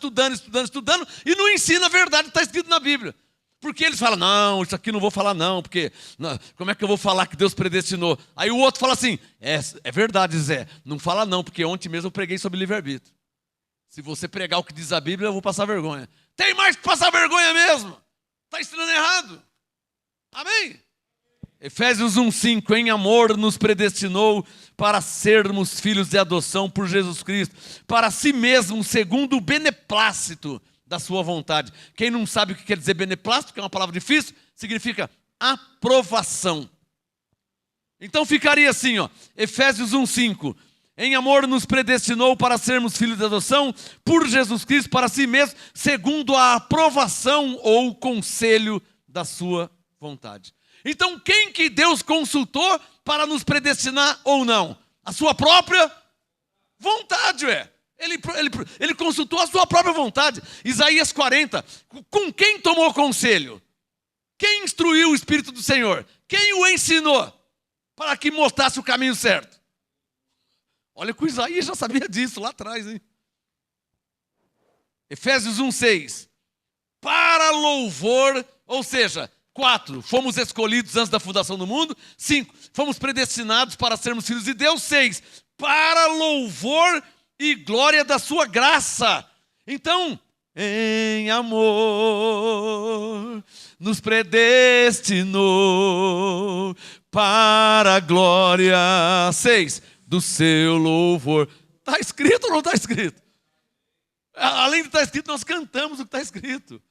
e não ensina a verdade que está escrito na Bíblia. Porque eles falam, não, isso aqui não vou falar não, porque não, como é que eu vou falar que Deus predestinou? Aí o outro fala assim, é verdade, Zé, não fala não, porque ontem mesmo eu preguei sobre livre-arbítrio. Se você pregar o que diz a Bíblia, eu vou passar vergonha. Tem mais que passar vergonha mesmo. Está ensinando errado. Amém? Efésios 1:5, em amor nos predestinou para sermos filhos de adoção por Jesus Cristo, para si mesmo, segundo o beneplácito da sua vontade. Quem não sabe o que quer dizer beneplácito, que é uma palavra difícil, significa aprovação. Então ficaria assim, ó, Efésios 1:5, em amor nos predestinou para sermos filhos de adoção por Jesus Cristo, para si mesmo, segundo a aprovação ou conselho da sua vontade. Então quem que Deus consultou para nos predestinar ou não? A sua própria vontade, ué. Ele consultou a sua própria vontade. Isaías 40, com quem tomou conselho? Quem instruiu o Espírito do Senhor? Quem o ensinou para que mostrasse o caminho certo? Olha que o Isaías já sabia disso lá atrás, hein? Efésios 1:6, para louvor, ou seja, 4, fomos escolhidos antes da fundação do mundo. 5, fomos predestinados para sermos filhos de Deus. 6, para louvor e glória da sua graça. Então, em amor nos predestinou para a glória, 6, do seu louvor. Está escrito ou não está escrito? Além de estar escrito, nós cantamos o que está escrito.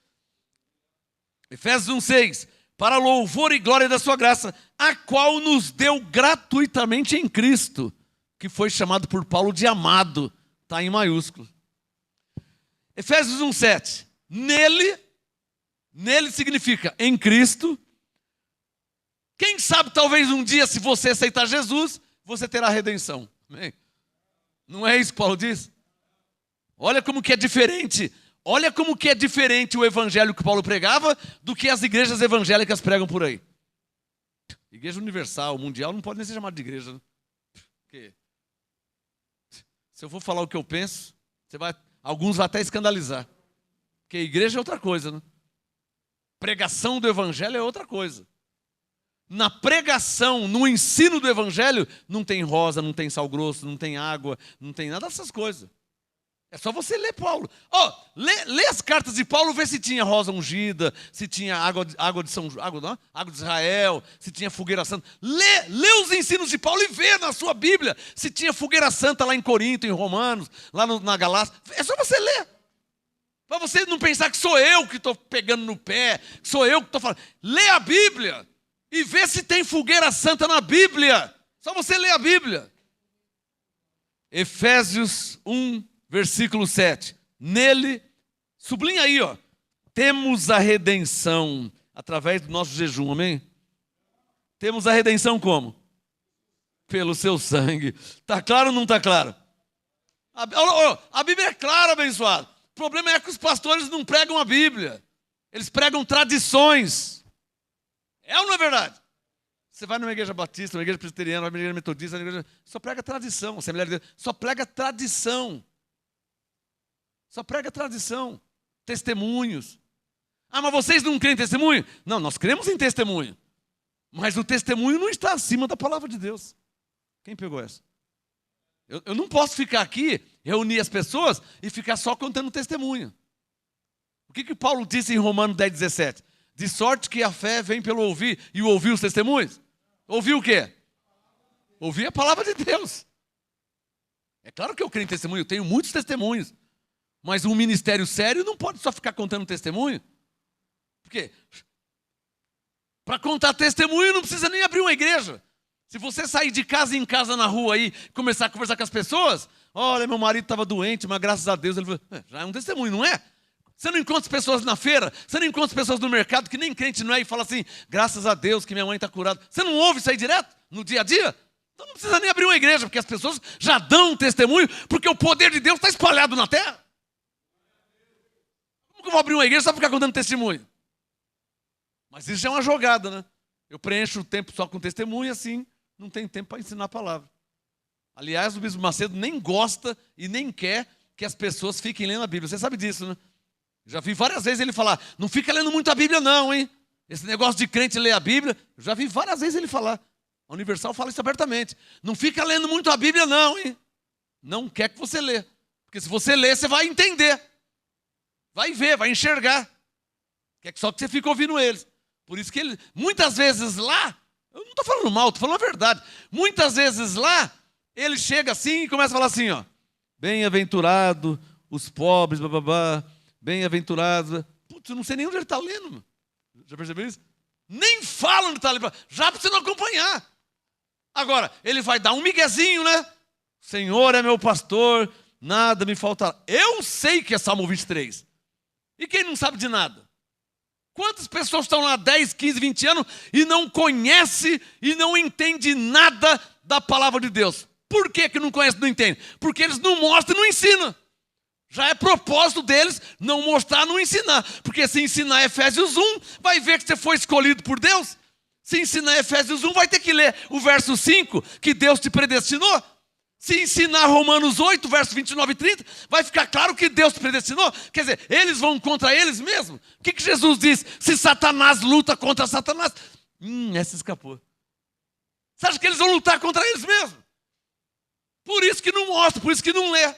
Efésios 1:6, para louvor e glória da sua graça, a qual nos deu gratuitamente em Cristo, que foi chamado por Paulo de amado, está em maiúsculo. Efésios 1:7, nele significa em Cristo. Quem sabe talvez um dia, se você aceitar Jesus, você terá redenção. Amém? Não é isso que Paulo diz? Olha como que é diferente. Olha como que é diferente o evangelho que Paulo pregava do que as igrejas evangélicas pregam por aí. Igreja universal, mundial, não pode nem ser chamado de igreja, né? Porque se eu for falar o que eu penso, alguns vão até escandalizar. Porque igreja é outra coisa, né? Pregação do evangelho é outra coisa. Na pregação, no ensino do evangelho, não tem rosa, não tem sal grosso, não tem água, não tem nada dessas coisas. É só você ler Paulo. Lê as cartas de Paulo, vê se tinha rosa ungida, se tinha água de Israel, se tinha fogueira santa. Lê os ensinos de Paulo e vê na sua Bíblia se tinha fogueira santa lá em Corinto, em Romanos, lá na Galácia. É só você ler. Para você não pensar que sou eu que estou pegando no pé, que sou eu que estou falando. Lê a Bíblia e vê se tem fogueira santa na Bíblia. Só você ler a Bíblia. Efésios 1, versículo 7. Nele, sublinha aí, temos a redenção através do nosso jejum, amém? Temos a redenção como? Pelo seu sangue. Está claro ou não está claro? A Bíblia é clara, abençoado. O problema é que os pastores não pregam a Bíblia. Eles pregam tradições. É ou não é verdade? Você vai numa igreja batista, numa igreja presbiteriana, numa igreja metodista, só prega tradição. Assembleia de Deus, só prega tradição. Só prega tradição. Testemunhos. Mas vocês não creem em testemunho? Não, nós cremos em testemunho. Mas o testemunho não está acima da palavra de Deus. Quem pegou essa? Eu não posso ficar aqui, reunir as pessoas e ficar só contando testemunho. O que Paulo disse em Romanos 10, 17? De sorte que a fé vem pelo ouvir, e o ouvir os testemunhos. Ouvir o quê? Ouvir a palavra de Deus. É claro que eu creio em testemunho, eu tenho muitos testemunhos. Mas um ministério sério não pode só ficar contando testemunho. Por quê? Para contar testemunho não precisa nem abrir uma igreja. Se você sair de casa em casa na rua aí, começar a conversar com as pessoas, olha, meu marido estava doente, mas graças a Deus ele falou, já é um testemunho, não é? Você não encontra as pessoas na feira, você não encontra as pessoas no mercado que nem crente não é e fala assim, graças a Deus que minha mãe está curada. Você não ouve isso aí direto, no dia a dia? Então não precisa nem abrir uma igreja, porque as pessoas já dão um testemunho, porque o poder de Deus está espalhado na terra. Como que eu vou abrir uma igreja só para ficar contando testemunho? Mas isso já é uma jogada, né? Eu preencho o tempo só com testemunho, assim, não tem tempo para ensinar a palavra. Aliás, o bispo Macedo nem gosta e nem quer que as pessoas fiquem lendo a Bíblia. Você sabe disso, né? Já vi várias vezes ele falar, não fica lendo muito a Bíblia não, hein? Esse negócio de crente ler a Bíblia, eu já vi várias vezes ele falar. A Universal fala isso abertamente. Não fica lendo muito a Bíblia não, hein? Não quer que você lê. Porque se você ler, você vai entender. Vai ver, vai enxergar. Quer que só que você fique ouvindo eles. Por isso que ele, muitas vezes lá, eu não estou falando mal, estou falando a verdade. Muitas vezes lá, ele chega assim e começa a falar assim, bem-aventurado os pobres, bababá. Bem-aventurados. Putz, eu não sei nem onde ele está lendo. Mano. Já percebeu isso? Nem fala onde está lendo. Já para você não acompanhar. Agora, ele vai dar um miguezinho, né? Senhor é meu pastor, nada me faltará. Eu sei que é Salmo 23. E quem não sabe de nada? Quantas pessoas estão lá 10, 15, 20 anos e não conhece e não entende nada da palavra de Deus? Por que não conhece e não entende? Porque eles não mostram e não ensinam. Já é propósito deles não mostrar, não ensinar. Porque se ensinar Efésios 1, vai ver que você foi escolhido por Deus. Se ensinar Efésios 1, vai ter que ler o verso 5, que Deus te predestinou. Se ensinar Romanos 8, verso 29 e 30, vai ficar claro que Deus te predestinou. Quer dizer, eles vão contra eles mesmos. O que Jesus diz? Se Satanás luta contra Satanás. Essa escapou. Você acha que eles vão lutar contra eles mesmos? Por isso que não mostra, por isso que não lê.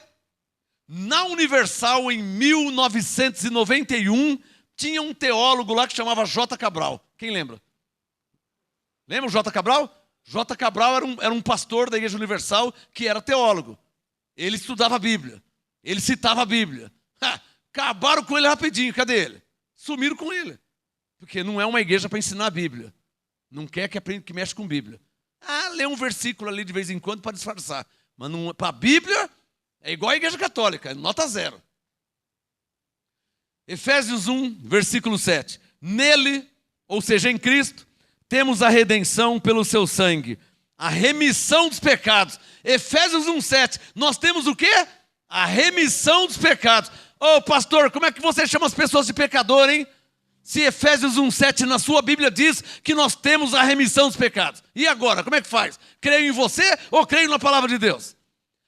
Na Universal, em 1991, tinha um teólogo lá que chamava J. Cabral. Quem lembra? Lembra o J. Cabral? J. Cabral era um pastor da Igreja Universal que era teólogo. Ele estudava a Bíblia. Ele citava a Bíblia. Acabaram com ele rapidinho. Cadê ele? Sumiram com ele. Porque não é uma igreja para ensinar a Bíblia. Não quer que aprenda que mexe com a Bíblia. Lê um versículo ali de vez em quando para disfarçar. Mas para a Bíblia... é igual a Igreja Católica, nota 0. Efésios 1, versículo 7. Nele, ou seja, em Cristo, temos a redenção pelo seu sangue, a remissão dos pecados. Efésios 1, 7. Nós temos o quê? A remissão dos pecados. Pastor, como é que você chama as pessoas de pecador, hein? Se Efésios 1, 7 na sua Bíblia diz que nós temos a remissão dos pecados. E agora, como é que faz? Creio em você ou creio na palavra de Deus?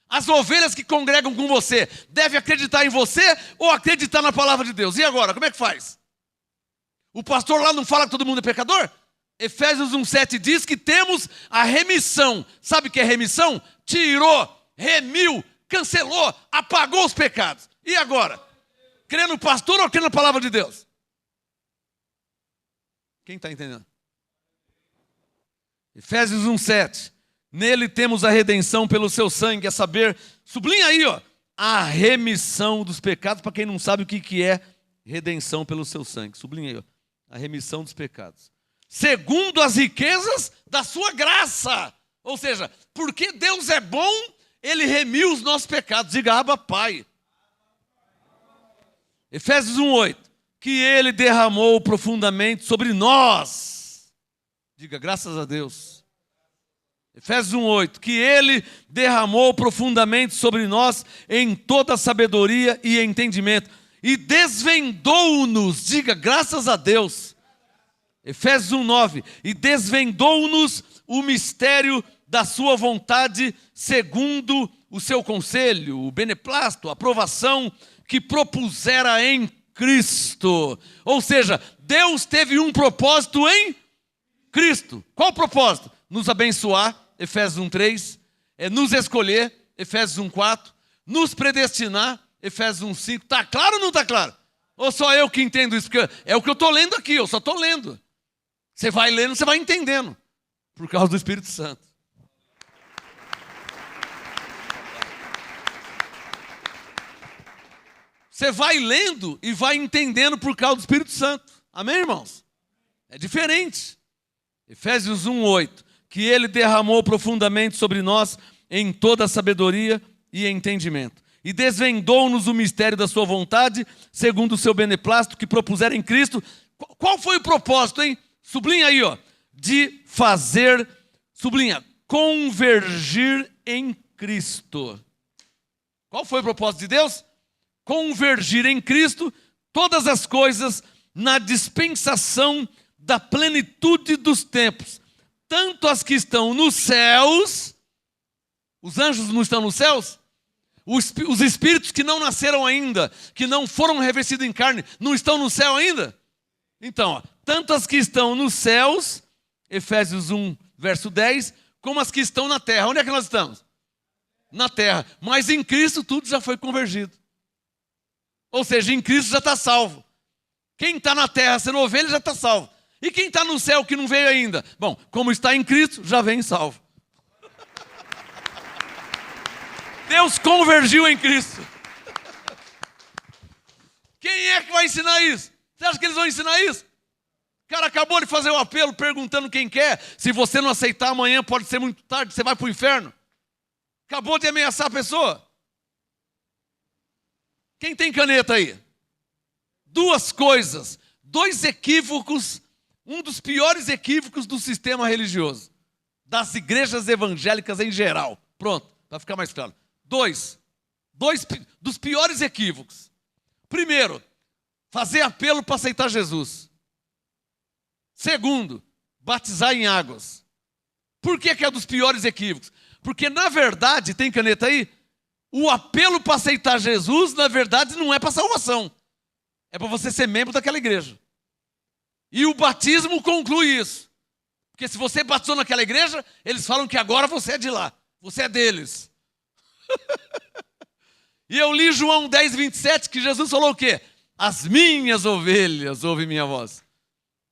As ovelhas que congregam com você devem acreditar em você ou acreditar na palavra de Deus? E agora, como é que faz? O pastor lá não fala que todo mundo é pecador? Efésios 1,7 diz que temos a remissão. Sabe o que é remissão? Tirou, remiu, cancelou, apagou os pecados. E agora? Crê no pastor ou crê na palavra de Deus? Quem está entendendo? Efésios 1:7. Nele temos a redenção pelo seu sangue, a saber, sublinha aí, ó, a remissão dos pecados, para quem não sabe o que é redenção pelo seu sangue. Sublinha aí, ó, a remissão dos pecados. Segundo as riquezas da sua graça. Ou seja, porque Deus é bom, Ele remiu os nossos pecados. Diga, Abba, Pai. Efésios 1:8. Que Ele derramou profundamente sobre nós. Diga, graças a Deus. Efésios 1:8, que Ele derramou profundamente sobre nós em toda sabedoria e entendimento, e desvendou-nos, diga, graças a Deus. Efésios 1:9, e desvendou-nos o mistério da sua vontade, segundo o seu conselho, o beneplácito, a aprovação que propusera em Cristo. Ou seja, Deus teve um propósito em Cristo. Qual o propósito? Nos abençoar, Efésios 1:3, nos escolher, Efésios 1:4, nos predestinar, Efésios 1:5. Está claro ou não está claro? Ou só eu que entendo isso? Porque é o que eu estou lendo aqui, eu só estou lendo. Você vai lendo, você vai entendendo, por causa do Espírito Santo. Você vai lendo e vai entendendo por causa do Espírito Santo. Amém, irmãos? É diferente. Efésios 1:8. Que Ele derramou profundamente sobre nós em toda sabedoria e entendimento. E desvendou-nos o mistério da sua vontade, segundo o seu beneplácito que propusera em Cristo. Qual foi o propósito, hein? Sublinha aí, ó. De fazer, sublinha, convergir em Cristo. Qual foi o propósito de Deus? Convergir em Cristo todas as coisas na dispensação da plenitude dos tempos. Tanto as que estão nos céus, os anjos não estão nos céus? Os espíritos que não nasceram ainda, que não foram revestidos em carne, não estão no céu ainda? Então, ó, tanto as que estão nos céus, Efésios 1:10, como as que estão na terra. Onde é que nós estamos? Na terra. Mas em Cristo tudo já foi convergido. Ou seja, em Cristo já está salvo. Quem está na terra sendo ovelha já está salvo. E quem está no céu que não veio ainda? Bom, como está em Cristo, já vem salvo. Deus convergiu em Cristo. Quem é que vai ensinar isso? Você acha que eles vão ensinar isso? O cara acabou de fazer o apelo perguntando quem quer. Se você não aceitar amanhã, pode ser muito tarde, você vai para o inferno. Acabou de ameaçar a pessoa. Quem tem caneta aí? Duas coisas, dois equívocos, um dos piores equívocos do sistema religioso, das igrejas evangélicas em geral. Pronto, para ficar mais claro. Dois dos piores equívocos. Primeiro, fazer apelo para aceitar Jesus. Segundo, batizar em águas. Por que é dos piores equívocos? Porque, na verdade, tem caneta aí? O apelo para aceitar Jesus, na verdade, não é para salvação. É para você ser membro daquela igreja. E o batismo conclui isso. Porque se você batizou naquela igreja, eles falam que agora você é de lá. Você é deles. E eu li João 10:27, que Jesus falou o quê? As minhas ovelhas ouvem minha voz.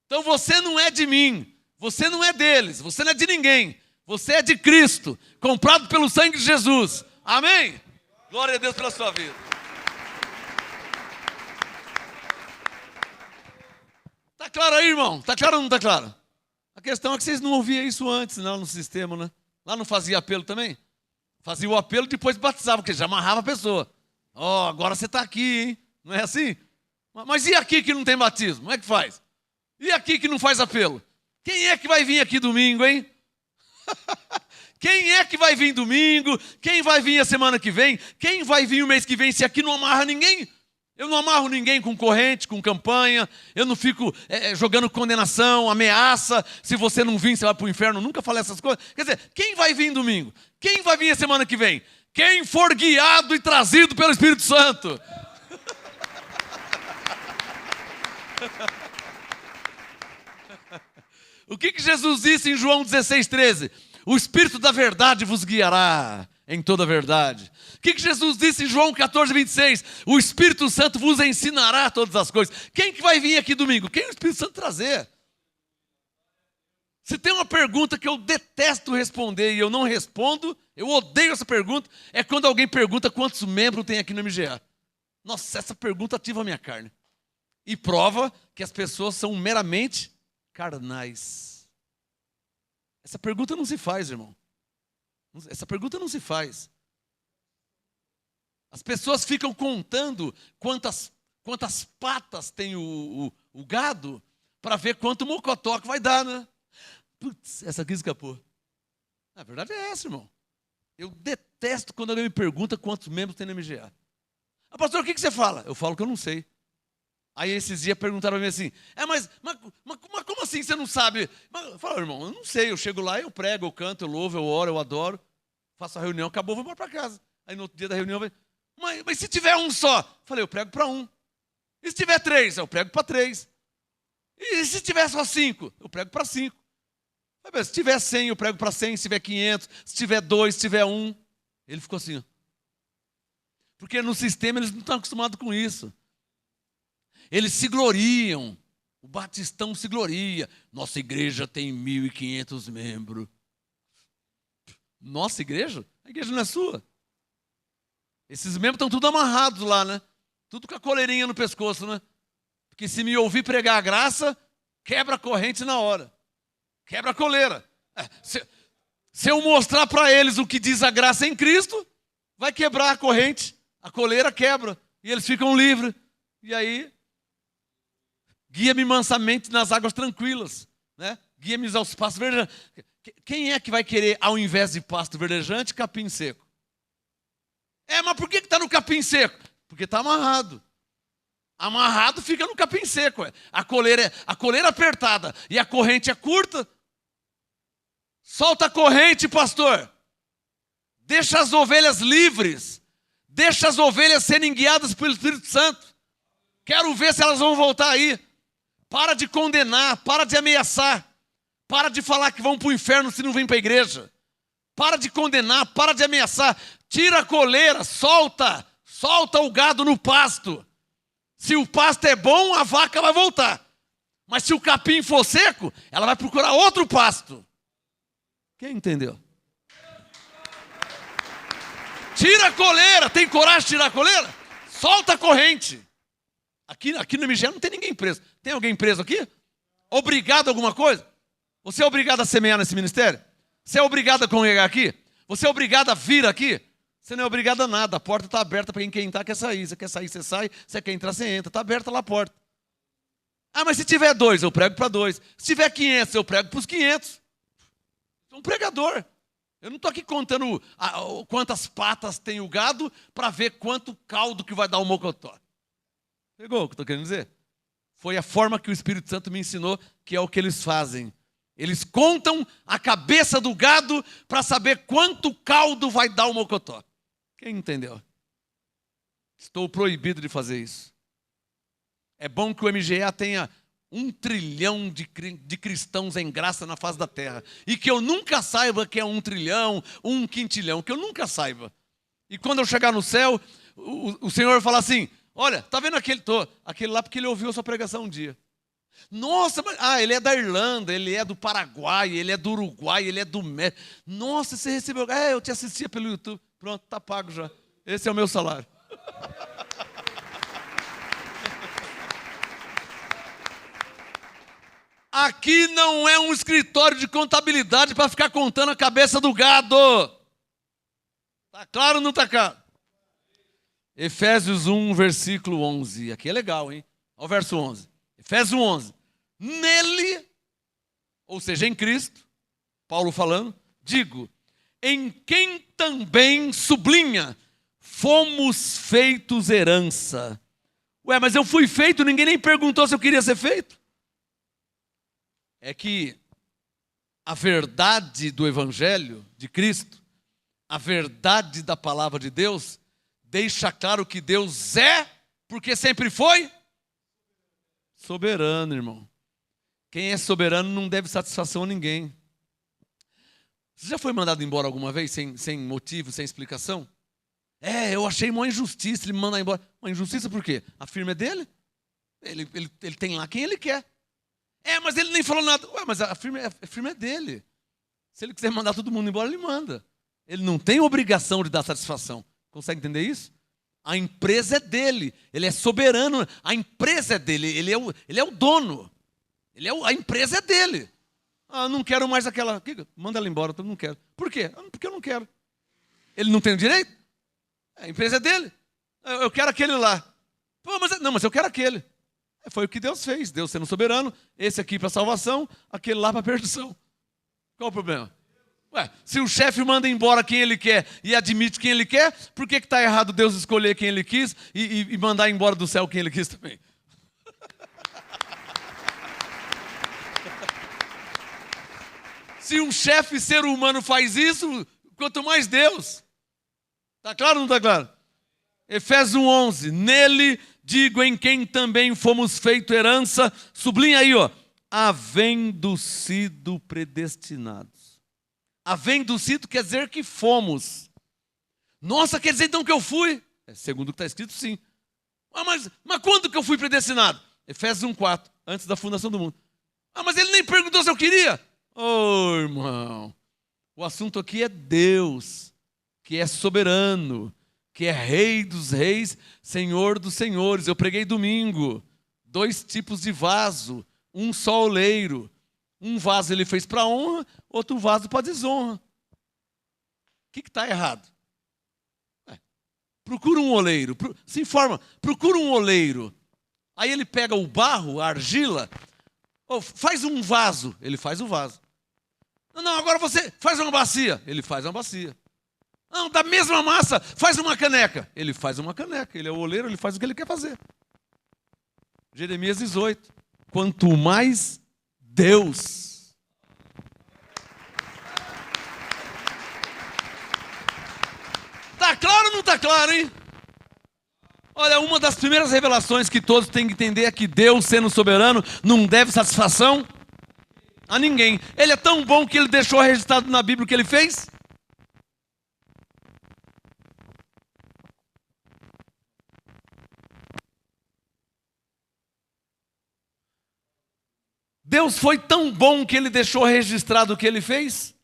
Então você não é de mim. Você não é deles. Você não é de ninguém. Você é de Cristo. Comprado pelo sangue de Jesus. Amém? Glória a Deus pela sua vida. Está claro aí, irmão? Está claro ou não está claro? A questão é que vocês não ouviam isso antes, não, no sistema, né? Lá não fazia apelo também? Fazia o apelo e depois batizava, porque já amarrava a pessoa. Ó, agora você está aqui, hein? Não é assim? Mas e aqui que não tem batismo? Como é que faz? E aqui que não faz apelo? Quem é que vai vir aqui domingo, hein? Quem é que vai vir domingo? Quem vai vir a semana que vem? Quem vai vir o mês que vem se aqui não amarra ninguém? Eu não amarro ninguém com corrente, com campanha. Eu não fico jogando condenação, ameaça. Se você não vir, você vai para o inferno. Eu nunca falei essas coisas. Quer dizer, quem vai vir domingo? Quem vai vir a semana que vem? Quem for guiado e trazido pelo Espírito Santo. O que Jesus disse em João 16:13? O Espírito da verdade vos guiará em toda a verdade. O que Jesus disse em João 14, 26? O Espírito Santo vos ensinará todas as coisas. Quem que vai vir aqui domingo? Quem o Espírito Santo trazer? Se tem uma pergunta que eu detesto responder e eu não respondo, eu odeio essa pergunta, é quando alguém pergunta quantos membros tem aqui no MGA. Nossa, essa pergunta ativa a minha carne. E prova que as pessoas são meramente carnais. Essa pergunta não se faz, irmão. Essa pergunta não se faz. As pessoas ficam contando quantas patas tem o gado para ver quanto mocotó que vai dar, né? Putz, essa aqui escapou. A verdade é essa, irmão. Eu detesto quando alguém me pergunta quantos membros tem no MGA. Ah, pastor, o que você fala? Eu falo que eu não sei. Aí esses dias perguntaram para mim assim, mas como assim você não sabe? Eu falo, irmão, eu não sei, eu chego lá, eu prego, eu canto, eu louvo, eu oro, eu adoro, faço a reunião, acabou, vou embora para casa. Aí no outro dia da reunião, mas se tiver um só? Eu falei, eu prego para um. E se tiver 3? Eu prego para 3. E se tiver só 5? Eu prego para 5. Se tiver 100, eu prego para 100, se tiver 500, se tiver 2, se tiver 1. Ele ficou assim, ó. Porque no sistema eles não estão acostumados com isso. Eles se gloriam. O batistão se gloria. Nossa igreja tem 1.500 membros. Nossa igreja? A igreja não é sua. Esses membros estão tudo amarrados lá, né? Tudo com a coleirinha no pescoço, né? Porque se me ouvir pregar a graça, quebra a corrente na hora. Quebra a coleira. Se eu mostrar para eles o que diz a graça em Cristo, vai quebrar a corrente. A coleira quebra. E eles ficam livres. E aí, guia-me mansamente nas águas tranquilas. Né? Guia-me aos pastos verdejantes. Quem é que vai querer, ao invés de pasto verdejante, capim seco? Mas por que está no capim seco? Porque está amarrado. Amarrado fica no capim seco. A coleira apertada e a corrente é curta. Solta a corrente, pastor. Deixa as ovelhas livres. Deixa as ovelhas serem guiadas pelo Espírito Santo. Quero ver se elas vão voltar aí. Para de condenar, para de ameaçar. Para de falar que vão para o inferno se não vêm para a igreja. Para de condenar, para de ameaçar. Tira a coleira, solta o gado no pasto. Se o pasto é bom, a vaca vai voltar. Mas se o capim for seco, ela vai procurar outro pasto. Quem entendeu? Tira a coleira. Tem coragem de tirar a coleira? Solta a corrente. Aqui no MGE não tem ninguém preso. Tem alguém preso aqui? Obrigado a alguma coisa? Você é obrigado a semear nesse ministério? Você é obrigado a congregar aqui? Você é obrigado a vir aqui? Você não é obrigado a nada. A porta está aberta para quem quer entrar, quer sair. Você quer sair, você sai. Você quer entrar, você entra. Está aberta lá a porta. Mas se tiver 2, eu prego para 2. Se tiver 500, eu prego para os 500. Sou um pregador. Eu não estou aqui contando quantas patas tem o gado para ver quanto caldo que vai dar o mocotó. Pegou o que eu estou querendo dizer? Foi a forma que o Espírito Santo me ensinou, que é o que eles fazem. Eles contam a cabeça do gado para saber quanto caldo vai dar o mocotó. Quem entendeu? Estou proibido de fazer isso. É bom que o MGA tenha 1 trilhão de cristãos em graça na face da terra. E que eu nunca saiba que é 1 trilhão, 1 quintilhão. Que eu nunca saiba. E quando eu chegar no céu, o Senhor vai falar assim, olha, tá vendo aquele lá porque ele ouviu a sua pregação um dia. Nossa, ele é da Irlanda, ele é do Paraguai, ele é do Uruguai, ele é do México. Nossa, você recebeu... eu te assistia pelo YouTube. Pronto, tá pago já. Esse é o meu salário. Aqui não é um escritório de contabilidade para ficar contando a cabeça do gado. Tá claro ou não tá claro? Efésios 1, versículo 11. Aqui é legal, hein? Olha o verso 11. Efésios 11. Nele, ou seja, em Cristo, Paulo falando, digo, em quem também sublinha, fomos feitos herança. Mas eu fui feito, ninguém nem perguntou se eu queria ser feito. É que a verdade do Evangelho de Cristo, a verdade da palavra de Deus, deixa claro que Deus é, porque sempre foi, soberano, irmão. Quem é soberano não deve satisfação a ninguém. Você já foi mandado embora alguma vez sem motivo, sem explicação? Eu achei uma injustiça ele me mandar embora. Uma injustiça por quê? A firma é dele. Ele tem lá quem ele quer. Mas ele nem falou nada. Mas a firma é dele. Se ele quiser mandar todo mundo embora, ele manda. Ele não tem obrigação de dar satisfação. Consegue entender isso? A empresa é dele. Ele é soberano. A empresa é dele. Ele é o dono. A empresa é dele. Não quero mais aquela. Manda ela embora, eu não quero. Por quê? Porque eu não quero. Ele não tem o direito? A empresa é dele. Eu quero aquele lá. Mas eu quero aquele. Foi o que Deus fez. Deus sendo soberano. Esse aqui para salvação, aquele lá para perdição. Qual o problema? Se o chefe manda embora quem ele quer e admite quem ele quer, por que está errado Deus escolher quem ele quis e mandar embora do céu quem ele quis também? Se um chefe ser humano faz isso, quanto mais Deus. Está claro ou não está claro? Efésios 1:11. Nele, digo, em quem também fomos feito herança. Sublinha aí, havendo sido predestinados. Havendo sido quer dizer que fomos. Nossa, quer dizer então que eu fui? Segundo o que está escrito, sim. Mas quando que eu fui predestinado? Efésios 1:4, antes da fundação do mundo. Mas ele nem perguntou se eu queria. Irmão, o assunto aqui é Deus, que é soberano, que é Rei dos reis, Senhor dos senhores. Eu preguei domingo, 2 tipos de vaso, um só oleiro. Um vaso ele fez para honra, outro vaso para desonra. O que está errado? Procura um oleiro, se informa, procura um oleiro. Aí ele pega o barro, a argila, faz um vaso, ele faz o vaso. Não, agora você faz uma bacia, ele faz uma bacia. Não, da mesma massa, faz uma caneca, ele faz uma caneca. Ele é o oleiro, ele faz o que ele quer fazer. Jeremias 18. Quanto mais Deus. Tá claro ou não tá claro, hein? Olha, uma das primeiras revelações que todos têm que entender é que Deus, sendo soberano, não deve satisfação a ninguém. Ele é tão bom que ele deixou registrado na Bíblia o que ele fez. Deus foi tão bom que ele deixou registrado o que ele fez.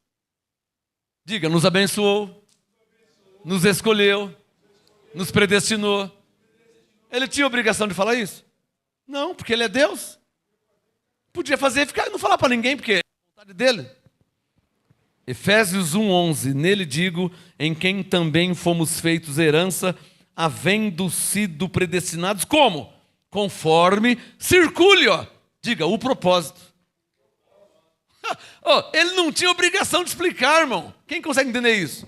Diga, nos abençoou, nos escolheu, nos predestinou. Ele tinha obrigação de falar isso? Não, porque ele é Deus. Podia fazer e ficar, não falar para ninguém, porque é a vontade dele. Efésios 1:11. Nele digo, em quem também fomos feitos herança, havendo sido predestinados. Como? Conforme, circule, diga, o propósito. Ele não tinha obrigação de explicar, irmão. Quem consegue entender isso?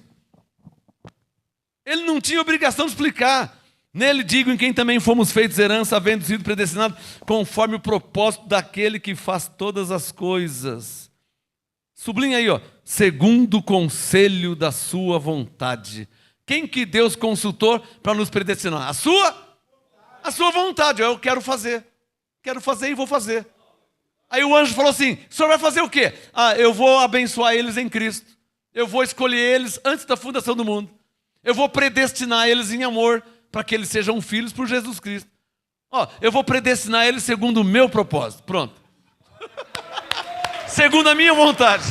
Ele não tinha obrigação de explicar. Nele digo, em quem também fomos feitos herança, havendo sido predestinados, conforme o propósito daquele que faz todas as coisas. Sublinha aí, segundo o conselho da sua vontade. Quem que Deus consultou para nos predestinar? A sua vontade. Eu quero fazer e vou fazer. Aí o anjo falou assim, o senhor vai fazer o quê? Eu vou abençoar eles em Cristo. Eu vou escolher eles antes da fundação do mundo. Eu vou predestinar eles em amor, para que eles sejam filhos por Jesus Cristo. Eu vou predestinar eles segundo o meu propósito. Pronto. Segundo a minha vontade.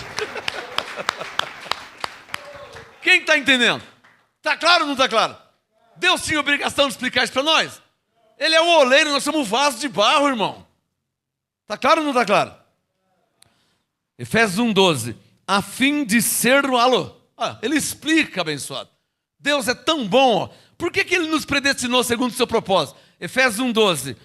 Quem está entendendo? Está claro ou não está claro? Deus tinha obrigação de explicar isso para nós? Ele é o oleiro, nós somos vasos de barro, irmão. Está claro ou não está claro? Efésios 1:12. A fim de ser... ele explica, abençoado. Deus é tão bom, Por que ele nos predestinou segundo o seu propósito? Efésios 1:12.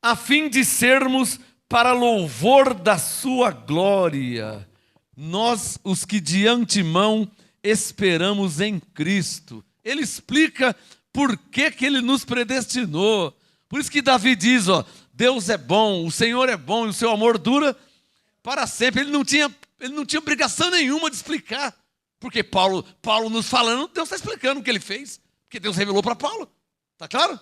A fim de sermos para louvor da sua glória, nós os que de antemão esperamos em Cristo. Ele explica por que ele nos predestinou. Por isso que Davi diz, Deus é bom, o Senhor é bom e o seu amor dura para sempre. Ele não tinha obrigação nenhuma de explicar. Porque Paulo nos falando, Deus está explicando o que ele fez. Porque Deus revelou para Paulo. Está claro?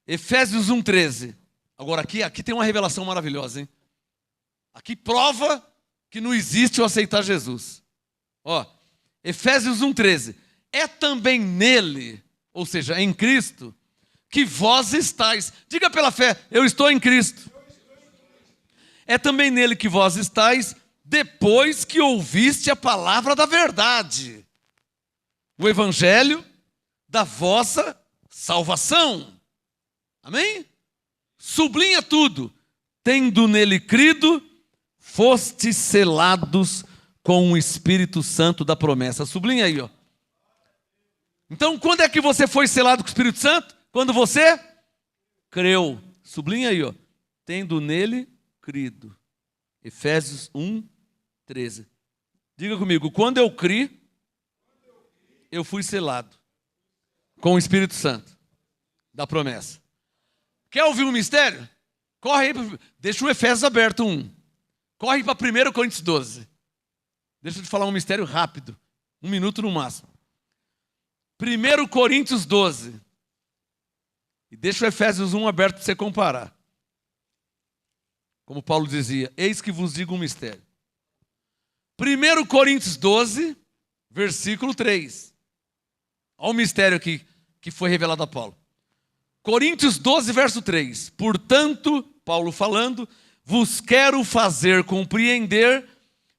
Efésios 1:13. Agora aqui tem uma revelação maravilhosa, hein? Aqui prova que não existe o aceitar Jesus. Ó, Efésios 1:13. É também nele, ou seja, em Cristo, que vós estáis. Diga pela fé, eu estou em Cristo. É também nele que vós estáis, depois que ouviste a palavra da verdade, o evangelho da vossa salvação. Amém? Sublinha tudo. Tendo nele crido, fostes selados com o Espírito Santo da promessa. Sublinha aí, ó. Então, quando é que você foi selado com o Espírito Santo? Quando você creu. Sublinha aí, ó. Tendo nele crido. Efésios 1:13. Diga comigo, quando eu criei, eu fui selado com o Espírito Santo da promessa. Quer ouvir um mistério? Corre aí, deixa o Efésios aberto 1. Corre para 1 Coríntios 12. Deixa eu te falar um mistério rápido. 1 minuto no máximo. 1 Coríntios 12. E deixa o Efésios 1 aberto para você comparar. Como Paulo dizia, eis que vos digo um mistério. 1 Coríntios 12, versículo 3. Olha o mistério aqui que foi revelado a Paulo. Coríntios 12, verso 3. Portanto, Paulo falando, vos quero fazer compreender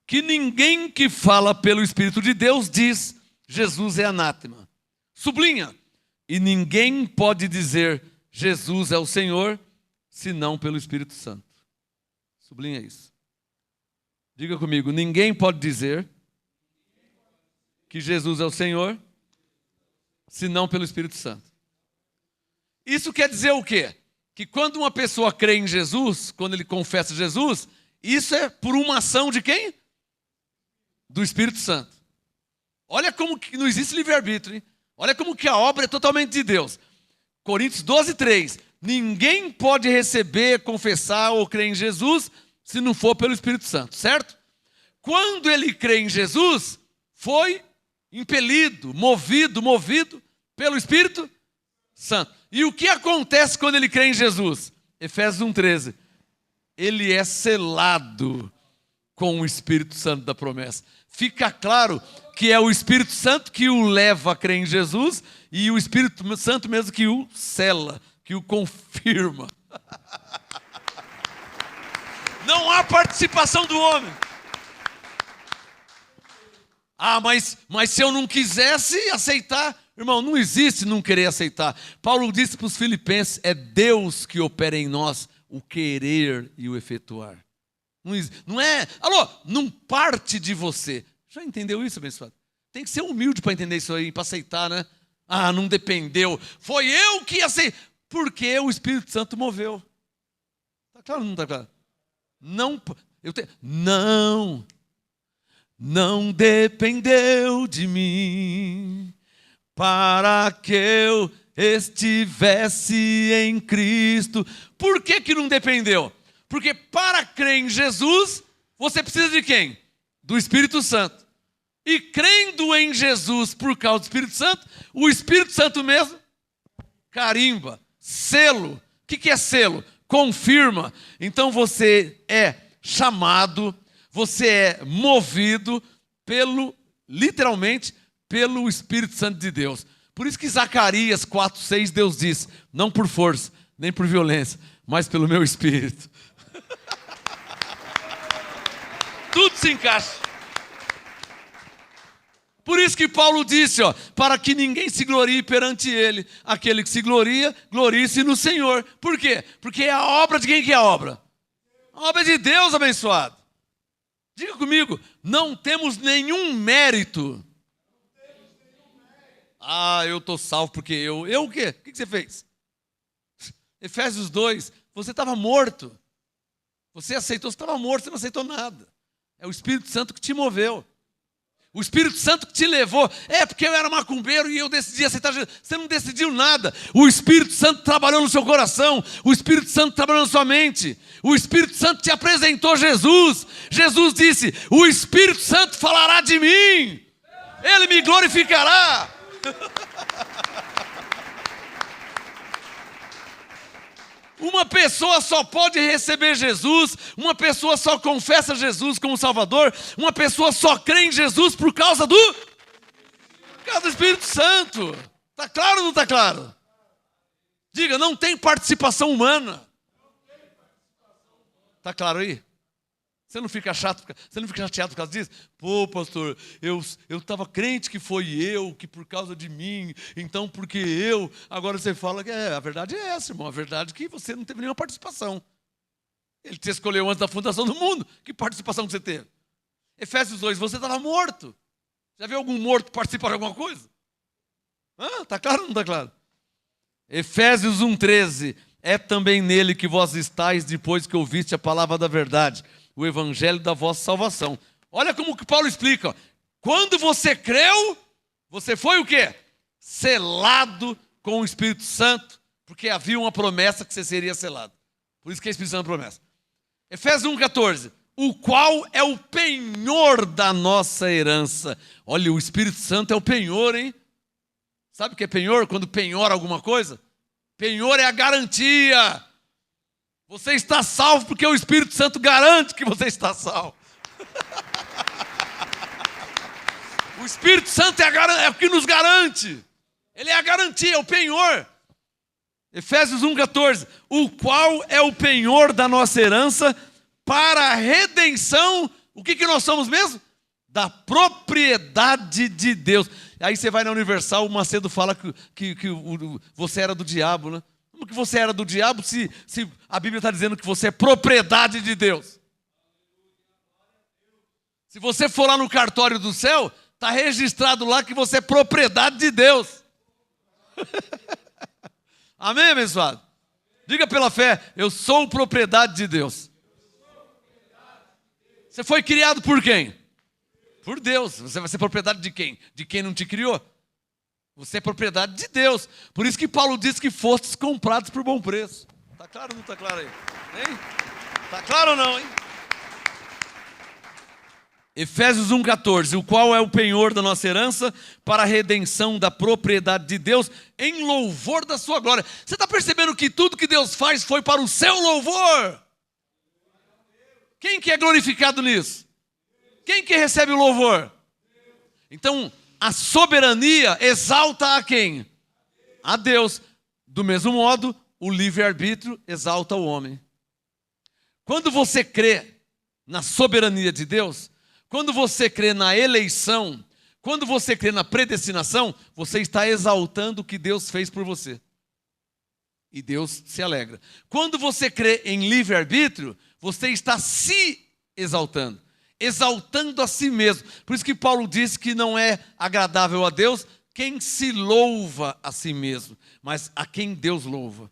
que ninguém que fala pelo Espírito de Deus diz, Jesus é anátema. Sublinha. E ninguém pode dizer, Jesus é o Senhor, senão pelo Espírito Santo. Sublinha isso. Diga comigo, ninguém pode dizer que Jesus é o Senhor, senão pelo Espírito Santo. Isso quer dizer o quê? Que quando uma pessoa crê em Jesus, quando ele confessa Jesus, isso é por uma ação de quem? Do Espírito Santo. Olha como que não existe livre-arbítrio, hein? Olha como que a obra é totalmente de Deus. Coríntios 12, 3. Ninguém pode receber, confessar ou crer em Jesus se não for pelo Espírito Santo, certo? Quando ele crê em Jesus, foi impelido, movido pelo Espírito Santo. E o que acontece quando ele crê em Jesus? Efésios 1:13. Ele é selado com o Espírito Santo da promessa. Fica claro que é o Espírito Santo que o leva a crer em Jesus e o Espírito Santo mesmo que o sela, que o confirma. Não há participação do homem. Ah, mas se eu não quisesse aceitar, irmão, não existe não querer aceitar. Paulo disse para os filipenses, é Deus que opera em nós o querer e o efetuar. Não é, não parte de você. Já entendeu isso, abençoado? Tem que ser humilde para entender isso aí, para aceitar, né? Ah, não dependeu. Foi eu que aceitei. Porque o Espírito Santo moveu. Está claro ou não está claro? Não dependeu de mim para que eu estivesse em Cristo. Por que não dependeu? Porque para crer em Jesus, você precisa de quem? Do Espírito Santo. E crendo em Jesus por causa do Espírito Santo, o Espírito Santo mesmo carimba, selo. O que é selo? Confirma. Então você é chamado, você é movido literalmente, pelo Espírito Santo de Deus. Por isso que Zacarias 4:6 Deus diz, não por força, nem por violência, mas pelo meu Espírito. Tudo se encaixa. Por isso que Paulo disse, para que ninguém se glorie perante ele. Aquele que se gloria, glorie-se no Senhor. Por quê? Porque é a obra de quem que é a obra? A obra de Deus, abençoado. Diga comigo, não temos nenhum mérito. Ah, eu estou salvo porque eu o quê? O que você fez? Efésios 2, você estava morto. Você aceitou, você estava morto, você não aceitou nada. É o Espírito Santo que te moveu. O Espírito Santo que te levou. É porque eu era macumbeiro e eu decidi aceitar Jesus. Você não decidiu nada. O Espírito Santo trabalhou no seu coração. O Espírito Santo trabalhou na sua mente. O Espírito Santo te apresentou Jesus. Jesus disse, o Espírito Santo falará de mim. Ele me glorificará. Uma pessoa só pode receber Jesus, uma pessoa só confessa Jesus como Salvador, uma pessoa só crê em Jesus por causa do Espírito Santo. Está claro ou não está claro? Diga, não tem participação humana. Está claro aí? Você não fica chato, você não fica chateado por causa disso? Pô, pastor, eu estava crente que foi eu, que por causa de mim, então porque eu, agora você fala que a verdade é essa, irmão, a verdade é que você não teve nenhuma participação. Ele te escolheu antes da fundação do mundo, que participação que você teve? Efésios 2, você estava morto. Já viu algum morto participar de alguma coisa? Está claro ou não está claro? Efésios 1,13, é também nele que vós estáis depois que ouviste a palavra da verdade, o evangelho da vossa salvação. Olha como que Paulo explica. Ó. Quando você creu, você foi o quê? Selado com o Espírito Santo, porque havia uma promessa que você seria selado. Por isso que é Espírito Santo promessa. Efésios 1,14, o qual é o penhor da nossa herança. Olha, o Espírito Santo é o penhor, hein? Sabe o que é penhor? Quando penhora alguma coisa? Penhor é a garantia. Você está salvo porque o Espírito Santo garante que você está salvo. O Espírito Santo é o que nos garante. Ele é a garantia, é o penhor. Efésios 1,14. O qual é o penhor da nossa herança para a redenção. O que nós somos mesmo? Da propriedade de Deus. Aí você vai na Universal, o Macedo fala que você era do diabo, né? Como que você era do diabo se a Bíblia está dizendo que você é propriedade de Deus? Se você for lá no cartório do céu, está registrado lá que você é propriedade de Deus. Amém, abençoado? Diga pela fé, eu sou propriedade de Deus. Você foi criado por quem? Por Deus. Você vai ser propriedade de quem? De quem não te criou? Você é propriedade de Deus. Por isso que Paulo diz que fostes comprados por bom preço. Está claro ou não está claro aí? Está claro ou não, hein? Efésios 1,14. O qual é o penhor da nossa herança para a redenção da propriedade de Deus em louvor da sua glória. Você está percebendo que tudo que Deus faz foi para o seu louvor? Quem que é glorificado nisso? Quem que recebe o louvor? Então, a soberania exalta a quem? A Deus. Do mesmo modo, o livre-arbítrio exalta o homem. Quando você crê na soberania de Deus, quando você crê na eleição, quando você crê na predestinação, você está exaltando o que Deus fez por você. E Deus se alegra. Quando você crê em livre-arbítrio, você está se exaltando. Exaltando a si mesmo. Por isso que Paulo diz que não é agradável a Deus quem se louva a si mesmo, mas a quem Deus louva.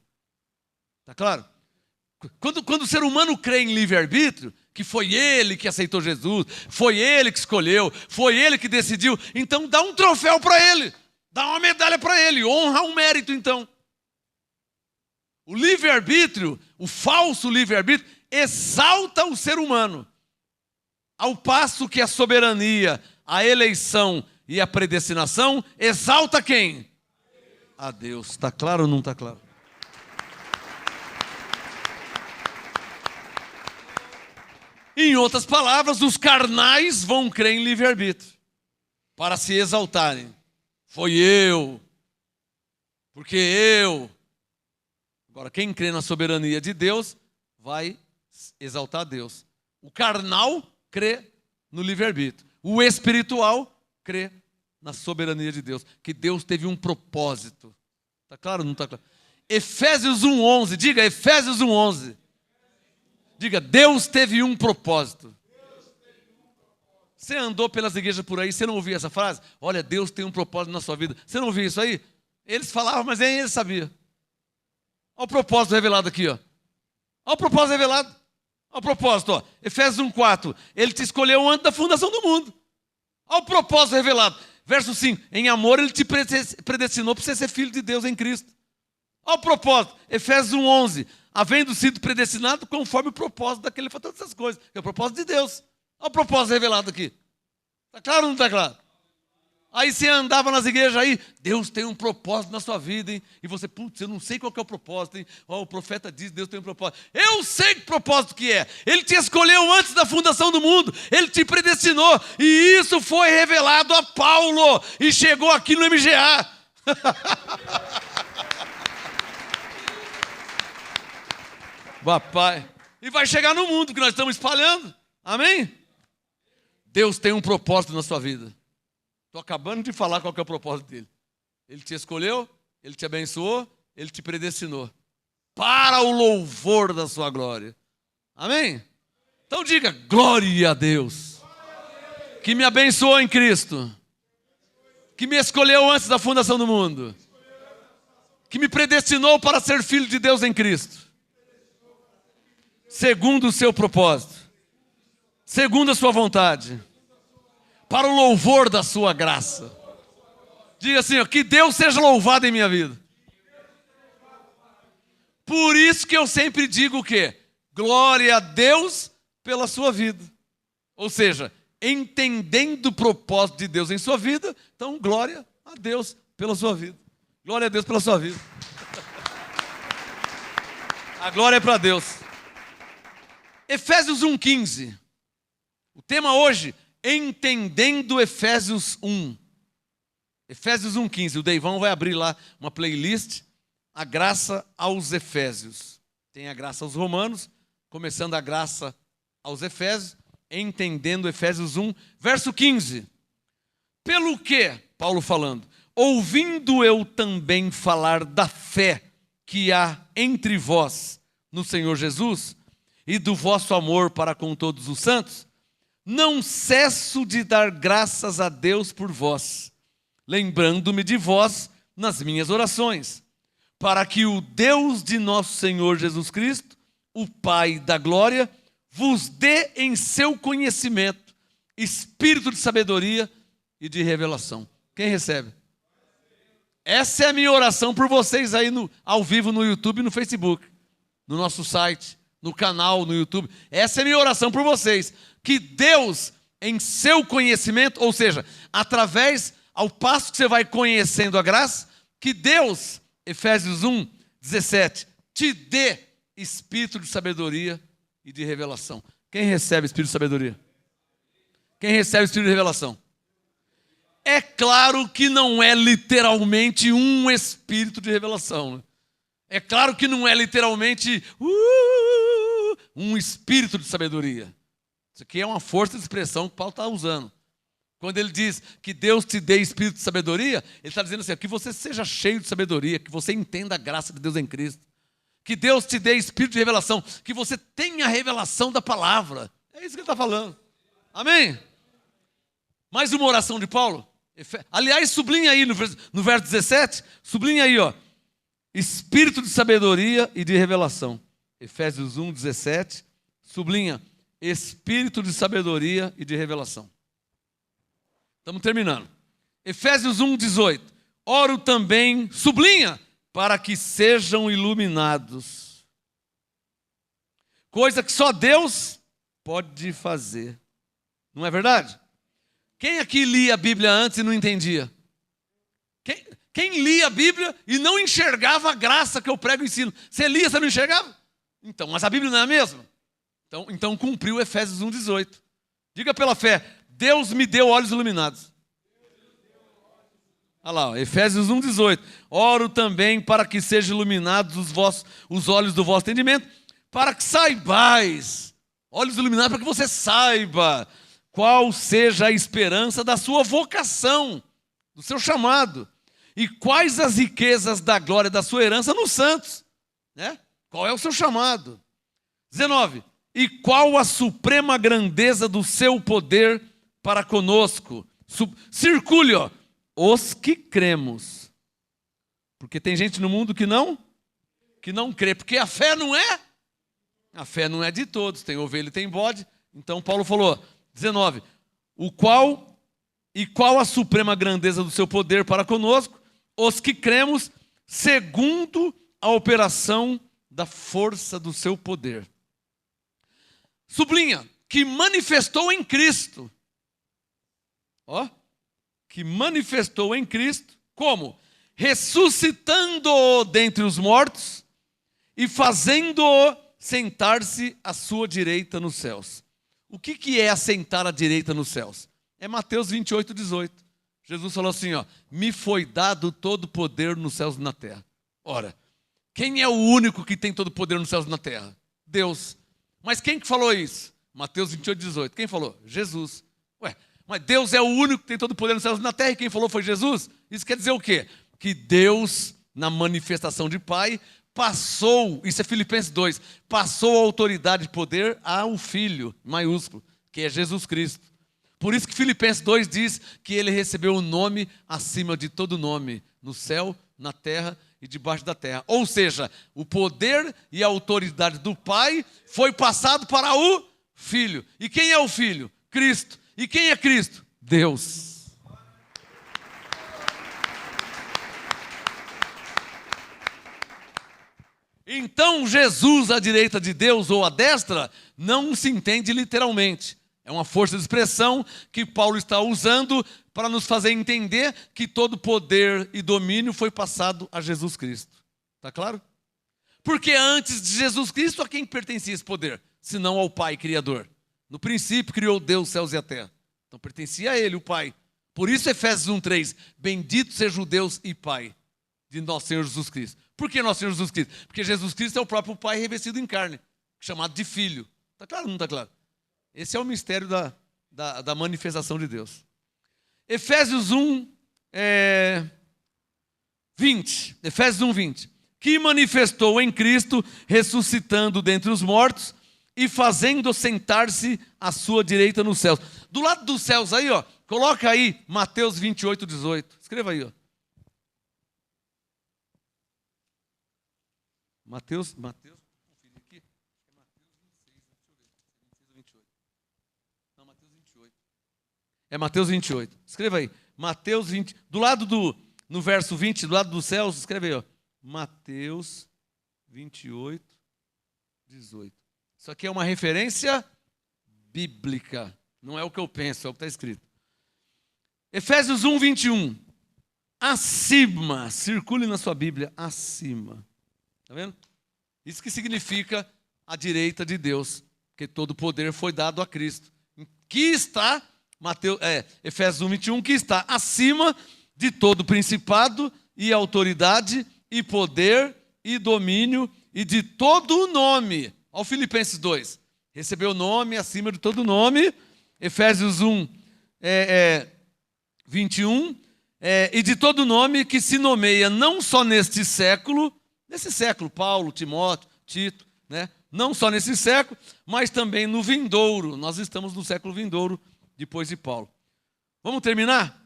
Está claro? Quando o ser humano crê em livre-arbítrio, que foi ele que aceitou Jesus, foi ele que escolheu, foi ele que decidiu, então dá um troféu para ele, dá uma medalha para ele, honra um mérito então. O livre-arbítrio, o falso livre-arbítrio, exalta o ser humano. Ao passo que a soberania, a eleição e a predestinação exalta quem? A Deus. Está claro ou não está claro? Em outras palavras, os carnais vão crer em livre-arbítrio para se exaltarem. Foi eu, porque eu. Agora, quem crê na soberania de Deus vai exaltar a Deus. O carnal crê no livre-arbítrio. O espiritual crê na soberania de Deus. Que Deus teve um propósito. Está claro ou não está claro? Efésios 1,11. Diga, Efésios 1,11. Diga, Deus teve um propósito. Você andou pelas igrejas por aí, você não ouvia essa frase? Olha, Deus tem um propósito na sua vida. Você não ouvia isso aí? Eles falavam, mas nem eles sabiam. Olha o propósito revelado aqui, ó. Olha o propósito revelado. Olha o propósito, ó. Efésios 1,4. Ele te escolheu antes da fundação do mundo. Olha o propósito revelado. Verso 5. Em amor ele te predestinou para você ser filho de Deus em Cristo. Olha o propósito. Efésios 1,11. Havendo sido predestinado conforme o propósito daquele para todas essas coisas. Que é o propósito de Deus. Olha o propósito revelado aqui. Está claro ou não está claro? Aí você andava nas igrejas aí, Deus tem um propósito na sua vida, hein? E você, putz, eu não sei qual que é o propósito, hein? Ó, o profeta diz, Deus tem um propósito. Eu sei que propósito que é. Ele te escolheu antes da fundação do mundo. Ele te predestinou. E isso foi revelado a Paulo. E chegou aqui no MGA. Papai. E vai chegar no mundo que nós estamos espalhando. Amém? Deus tem um propósito na sua vida. Estou acabando de falar qual que é o propósito dele. Ele te escolheu, ele te abençoou, ele te predestinou. Para o louvor da sua glória. Amém? Então diga, glória a Deus. Que me abençoou em Cristo. Que me escolheu antes da fundação do mundo. Que me predestinou para ser filho de Deus em Cristo. Segundo o seu propósito. Segundo a sua vontade. Para o louvor da sua graça. Diga assim, ó, que Deus seja louvado em minha vida. Por isso que eu sempre digo o quê? Glória a Deus pela sua vida. Ou seja, entendendo o propósito de Deus em sua vida, então glória a Deus pela sua vida. Glória a Deus pela sua vida. A glória é para Deus. Efésios 1:15. O tema hoje, entendendo Efésios 1. Efésios 1:15. O Deivão vai abrir lá uma playlist, a graça aos Efésios. Tem a graça aos Romanos, começando a graça aos Efésios, entendendo Efésios 1, verso 15. Pelo que, Paulo falando, ouvindo eu também falar da fé que há entre vós no Senhor Jesus e do vosso amor para com todos os santos, não cesso de dar graças a Deus por vós, lembrando-me de vós nas minhas orações, para que o Deus de nosso Senhor Jesus Cristo, o Pai da glória, vos dê em seu conhecimento espírito de sabedoria e de revelação. Quem recebe? Essa é a minha oração por vocês aí ao vivo no YouTube e no Facebook, no nosso site, no canal no YouTube. Essa é a minha oração por vocês. Que Deus, em seu conhecimento, ou seja, através, ao passo que você vai conhecendo a graça, que Deus, Efésios 1:17, te dê espírito de sabedoria e de revelação. Quem recebe espírito de sabedoria? Quem recebe espírito de revelação? É claro que não é literalmente um espírito de revelação. Né? É claro que não é literalmente um espírito de sabedoria. Isso aqui é uma força de expressão que Paulo está usando. Quando ele diz que Deus te dê espírito de sabedoria, ele está dizendo assim, que você seja cheio de sabedoria, que você entenda a graça de Deus em Cristo. Que Deus te dê espírito de revelação, que você tenha a revelação da palavra. É isso que ele está falando. Amém? Mais uma oração de Paulo. Aliás, sublinha aí no verso 17, sublinha aí, ó. Espírito de sabedoria e de revelação. Efésios 1:17, sublinha. Espírito de sabedoria e de revelação. Estamos terminando. Efésios 1:18. Oro também, sublinha, para que sejam iluminados. Coisa que só Deus pode fazer. Não é verdade? Quem aqui lia a Bíblia antes e não entendia? Quem lia a Bíblia e não enxergava a graça que eu prego e ensino? Você lia, você não enxergava? Então, mas a Bíblia não é a mesma? Então cumpriu Efésios 1:18. Diga pela fé, Deus me deu olhos iluminados. Olha lá, ó, Efésios 1:18. Oro também para que sejam iluminados os olhos do vosso entendimento, para que saibais, olhos iluminados para que você saiba qual seja a esperança da sua vocação, do seu chamado, e quais as riquezas da glória da sua herança nos santos. Né? Qual é o seu chamado? 19. E qual a suprema grandeza do seu poder para conosco? Circule, ó, os que cremos. Porque tem gente no mundo que não crê. Porque a fé não é de todos. Tem ovelha e tem bode. Então Paulo falou, 19. Qual a suprema grandeza do seu poder para conosco? Os que cremos segundo a operação da força do seu poder. Sublinha, que manifestou em Cristo. Ó, que manifestou em Cristo, como? Ressuscitando-o dentre os mortos e fazendo-o sentar-se à sua direita nos céus. O que é assentar à direita nos céus? É Mateus 28, 18. Jesus falou assim, ó, me foi dado todo o poder nos céus e na terra. Ora, quem é o único que tem todo o poder nos céus e na terra? Deus. Mas quem que falou isso? Mateus 28, 18. Quem falou? Jesus. Ué, mas Deus é o único que tem todo o poder nos céus e na terra, e quem falou foi Jesus? Isso quer dizer o quê? Que Deus, na manifestação de Pai, passou, isso é Filipenses 2, passou a autoridade e poder ao Filho, maiúsculo, que é Jesus Cristo. Por isso que Filipenses 2 diz que ele recebeu o nome acima de todo nome, no céu, na terra e debaixo da terra. Ou seja, o poder e a autoridade do Pai foi passado para o Filho. E quem é o Filho? Cristo. E quem é Cristo? Deus. Então Jesus à direita de Deus ou à destra não se entende literalmente. É uma força de expressão que Paulo está usando para nos fazer entender que todo poder e domínio foi passado a Jesus Cristo. Está claro? Porque antes de Jesus Cristo, a quem pertencia esse poder? Senão ao Pai Criador. No princípio criou Deus os céus e a terra. Então pertencia a Ele, o Pai. Por isso Efésios 1:3, bendito seja o Deus e Pai de nosso Senhor Jesus Cristo. Por que nosso Senhor Jesus Cristo? Porque Jesus Cristo é o próprio Pai revestido em carne, chamado de Filho. Está claro ou não está claro? Esse é o mistério da manifestação de Deus. Efésios 1, 20. Efésios 1, 20. Que manifestou em Cristo, ressuscitando dentre os mortos e fazendo sentar-se à sua direita nos céus. Do lado dos céus aí, ó, coloca aí Mateus 28, 18. Escreva aí, ó. Mateus. É Mateus 28. Escreva aí. Mateus 20. Do lado no verso 20, do lado dos céus, escreve aí, ó. Mateus 28, 18. Isso aqui é uma referência bíblica. Não é o que eu penso, é o que está escrito. Efésios 1, 21. Acima. Circule na sua Bíblia. Acima. Está vendo? Isso que significa a direita de Deus. Porque todo o poder foi dado a Cristo. Que está... Efésios 1, 21, que está acima de todo principado e autoridade e poder e domínio e de todo o nome. Olha o Filipenses 2. Recebeu o nome acima de todo nome. Efésios 1, 21. E de todo nome que se nomeia não só nesse século, Paulo, Timóteo, Tito, né? Não só nesse século, mas também no vindouro. Nós estamos no século vindouro, depois de Paulo. Vamos terminar?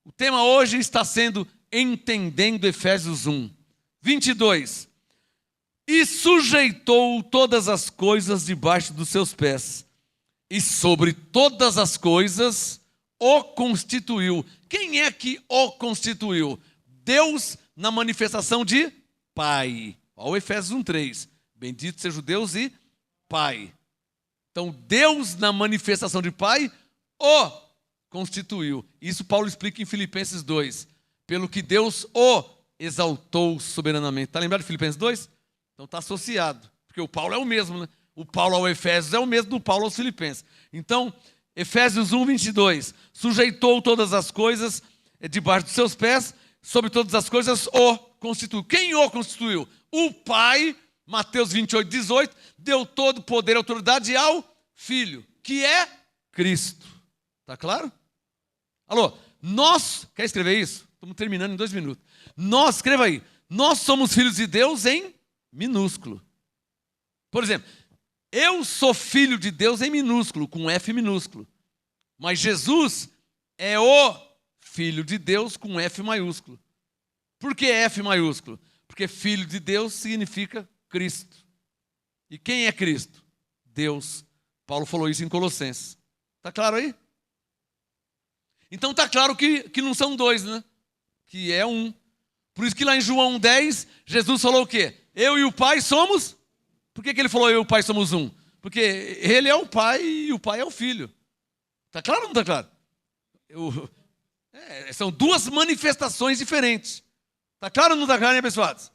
O tema hoje está sendo Entendendo Efésios 1, 22. E sujeitou todas as coisas debaixo dos seus pés, e sobre todas as coisas o constituiu. Quem é que o constituiu? Deus na manifestação de Pai. Olha o Efésios 1:3. Bendito seja o Deus e Pai. Então Deus na manifestação de Pai o constituiu. Isso Paulo explica em Filipenses 2. Pelo que Deus o exaltou soberanamente. Está lembrado de Filipenses 2? Então está associado. Porque o Paulo é o mesmo, né? O Paulo ao Efésios é o mesmo do Paulo aos Filipenses. Então, Efésios 1, 22. Sujeitou todas as coisas debaixo dos seus pés, sobre todas as coisas o constituiu. Quem o constituiu? O Pai, Mateus 28, 18, deu todo o poder e autoridade ao Filho, que é Cristo. Está claro? Alô, nós, quer escrever isso? Estamos terminando em 2 minutos. Nós, escreva aí, nós somos filhos de Deus em minúsculo. Por exemplo, eu sou filho de Deus em minúsculo, com F minúsculo. Mas Jesus é o Filho de Deus com F maiúsculo. Por que F maiúsculo? Porque filho de Deus significa Cristo. E quem é Cristo? Deus. Paulo falou isso em Colossenses. Está claro aí? Então está claro que não são 2, né? Que é 1. Por isso que lá em João 10, Jesus falou o quê? Eu e o Pai somos... Por que ele falou eu e o Pai somos 1? Porque ele é o Pai e o Pai é o Filho. Está claro ou não está claro? Mas são duas manifestações diferentes. Está claro ou não está claro, hein, abençoados?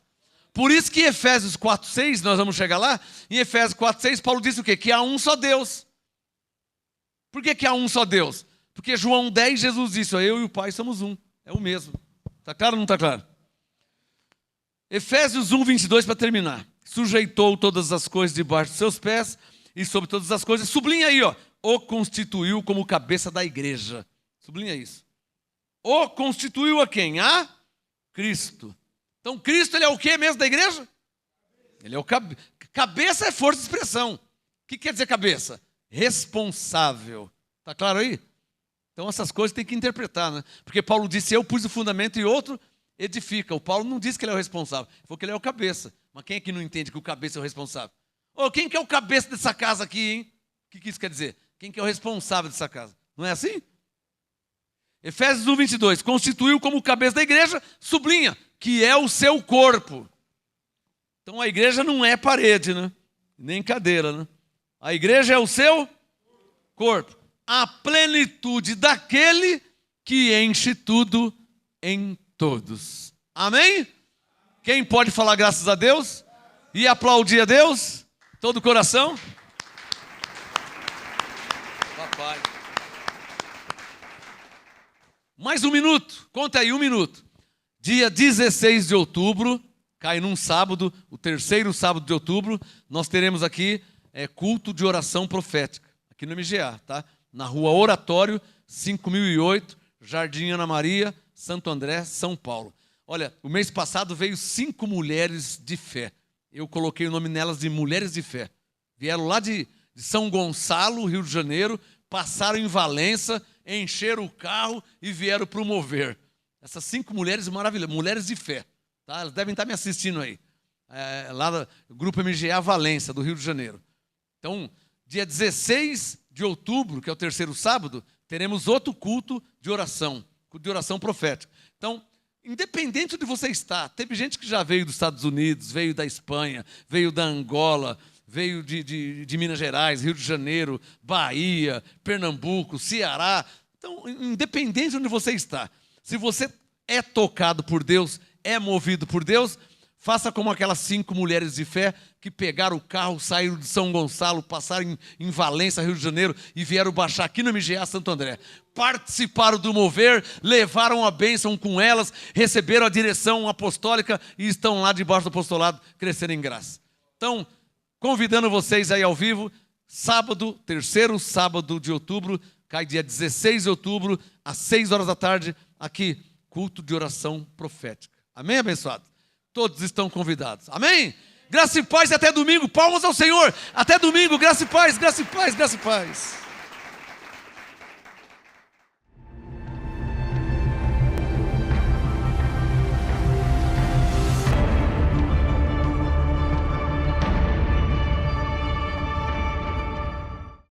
Por isso que em Efésios 4:6, nós vamos chegar lá, em Efésios 4:6, Paulo disse o quê? Que há um só Deus. Por que há um só Deus? Porque João 10, Jesus disse, eu e o Pai somos um. É o mesmo. Está claro ou não está claro? Efésios 1:22 para terminar. Sujeitou todas as coisas debaixo dos seus pés e sobre todas as coisas. Sublinha aí, ó. O constituiu como cabeça da igreja. Sublinha isso. O constituiu a quem? A Cristo. Então Cristo, ele é o que mesmo da igreja? Ele é o cabeça é força de expressão. O que quer dizer cabeça? Responsável. Está claro aí? Então essas coisas tem que interpretar, né? Porque Paulo disse, eu pus o fundamento e outro edifica. O Paulo não disse que ele é o responsável, ele falou que ele é o cabeça. Mas quem é que não entende que o cabeça é o responsável? Quem que é o cabeça dessa casa aqui, hein? O que isso quer dizer? Quem que é o responsável dessa casa? Não é assim? Efésios 1:22, constituiu como cabeça da igreja, sublinha, que é o seu corpo. Então a igreja não é parede, né? Nem cadeira, né? A igreja é o seu corpo. A plenitude daquele que enche tudo em todos. Amém? Quem pode falar graças a Deus? E aplaudir a Deus? Todo o coração? Papai. Mais um minuto. Conta aí, 1 minuto. Dia 16 de outubro, cai num sábado, o terceiro sábado de outubro, nós teremos aqui culto de oração profética. Aqui no MGA, tá? Na rua Oratório, 5008, Jardim Ana Maria, Santo André, São Paulo. Olha, o mês passado veio 5 mulheres de fé. Eu coloquei o nome nelas de mulheres de fé. Vieram lá de São Gonçalo, Rio de Janeiro, passaram em Valença, encheram o carro e vieram para o Mover. Essas 5 mulheres maravilhosas, mulheres de fé. Tá? Elas devem estar me assistindo aí. Lá do Grupo MGA Valença, do Rio de Janeiro. Então, dia 16 de outubro, que é o terceiro sábado, teremos outro culto de oração profética. Então, independente de você estar, teve gente que já veio dos Estados Unidos, veio da Espanha, veio da Angola, veio de Minas Gerais, Rio de Janeiro, Bahia, Pernambuco, Ceará. Então, independente de onde você está, se você é tocado por Deus, é movido por Deus, faça como aquelas 5 mulheres de fé que pegaram o carro, saíram de São Gonçalo, passaram em Valença, Rio de Janeiro e vieram baixar aqui no MGA Santo André. Participaram do mover, levaram a bênção com elas, receberam a direção apostólica e estão lá debaixo do apostolado, crescendo em graça. Então, convidando vocês aí ao vivo, sábado, terceiro sábado de outubro, cai dia 16 de outubro, às 6 horas da tarde, aqui, culto de oração profética. Amém, abençoado? Todos estão convidados. Amém? Graça e paz e até domingo. Palmas ao Senhor. Até domingo. Graça e paz, graça e paz, graça e paz.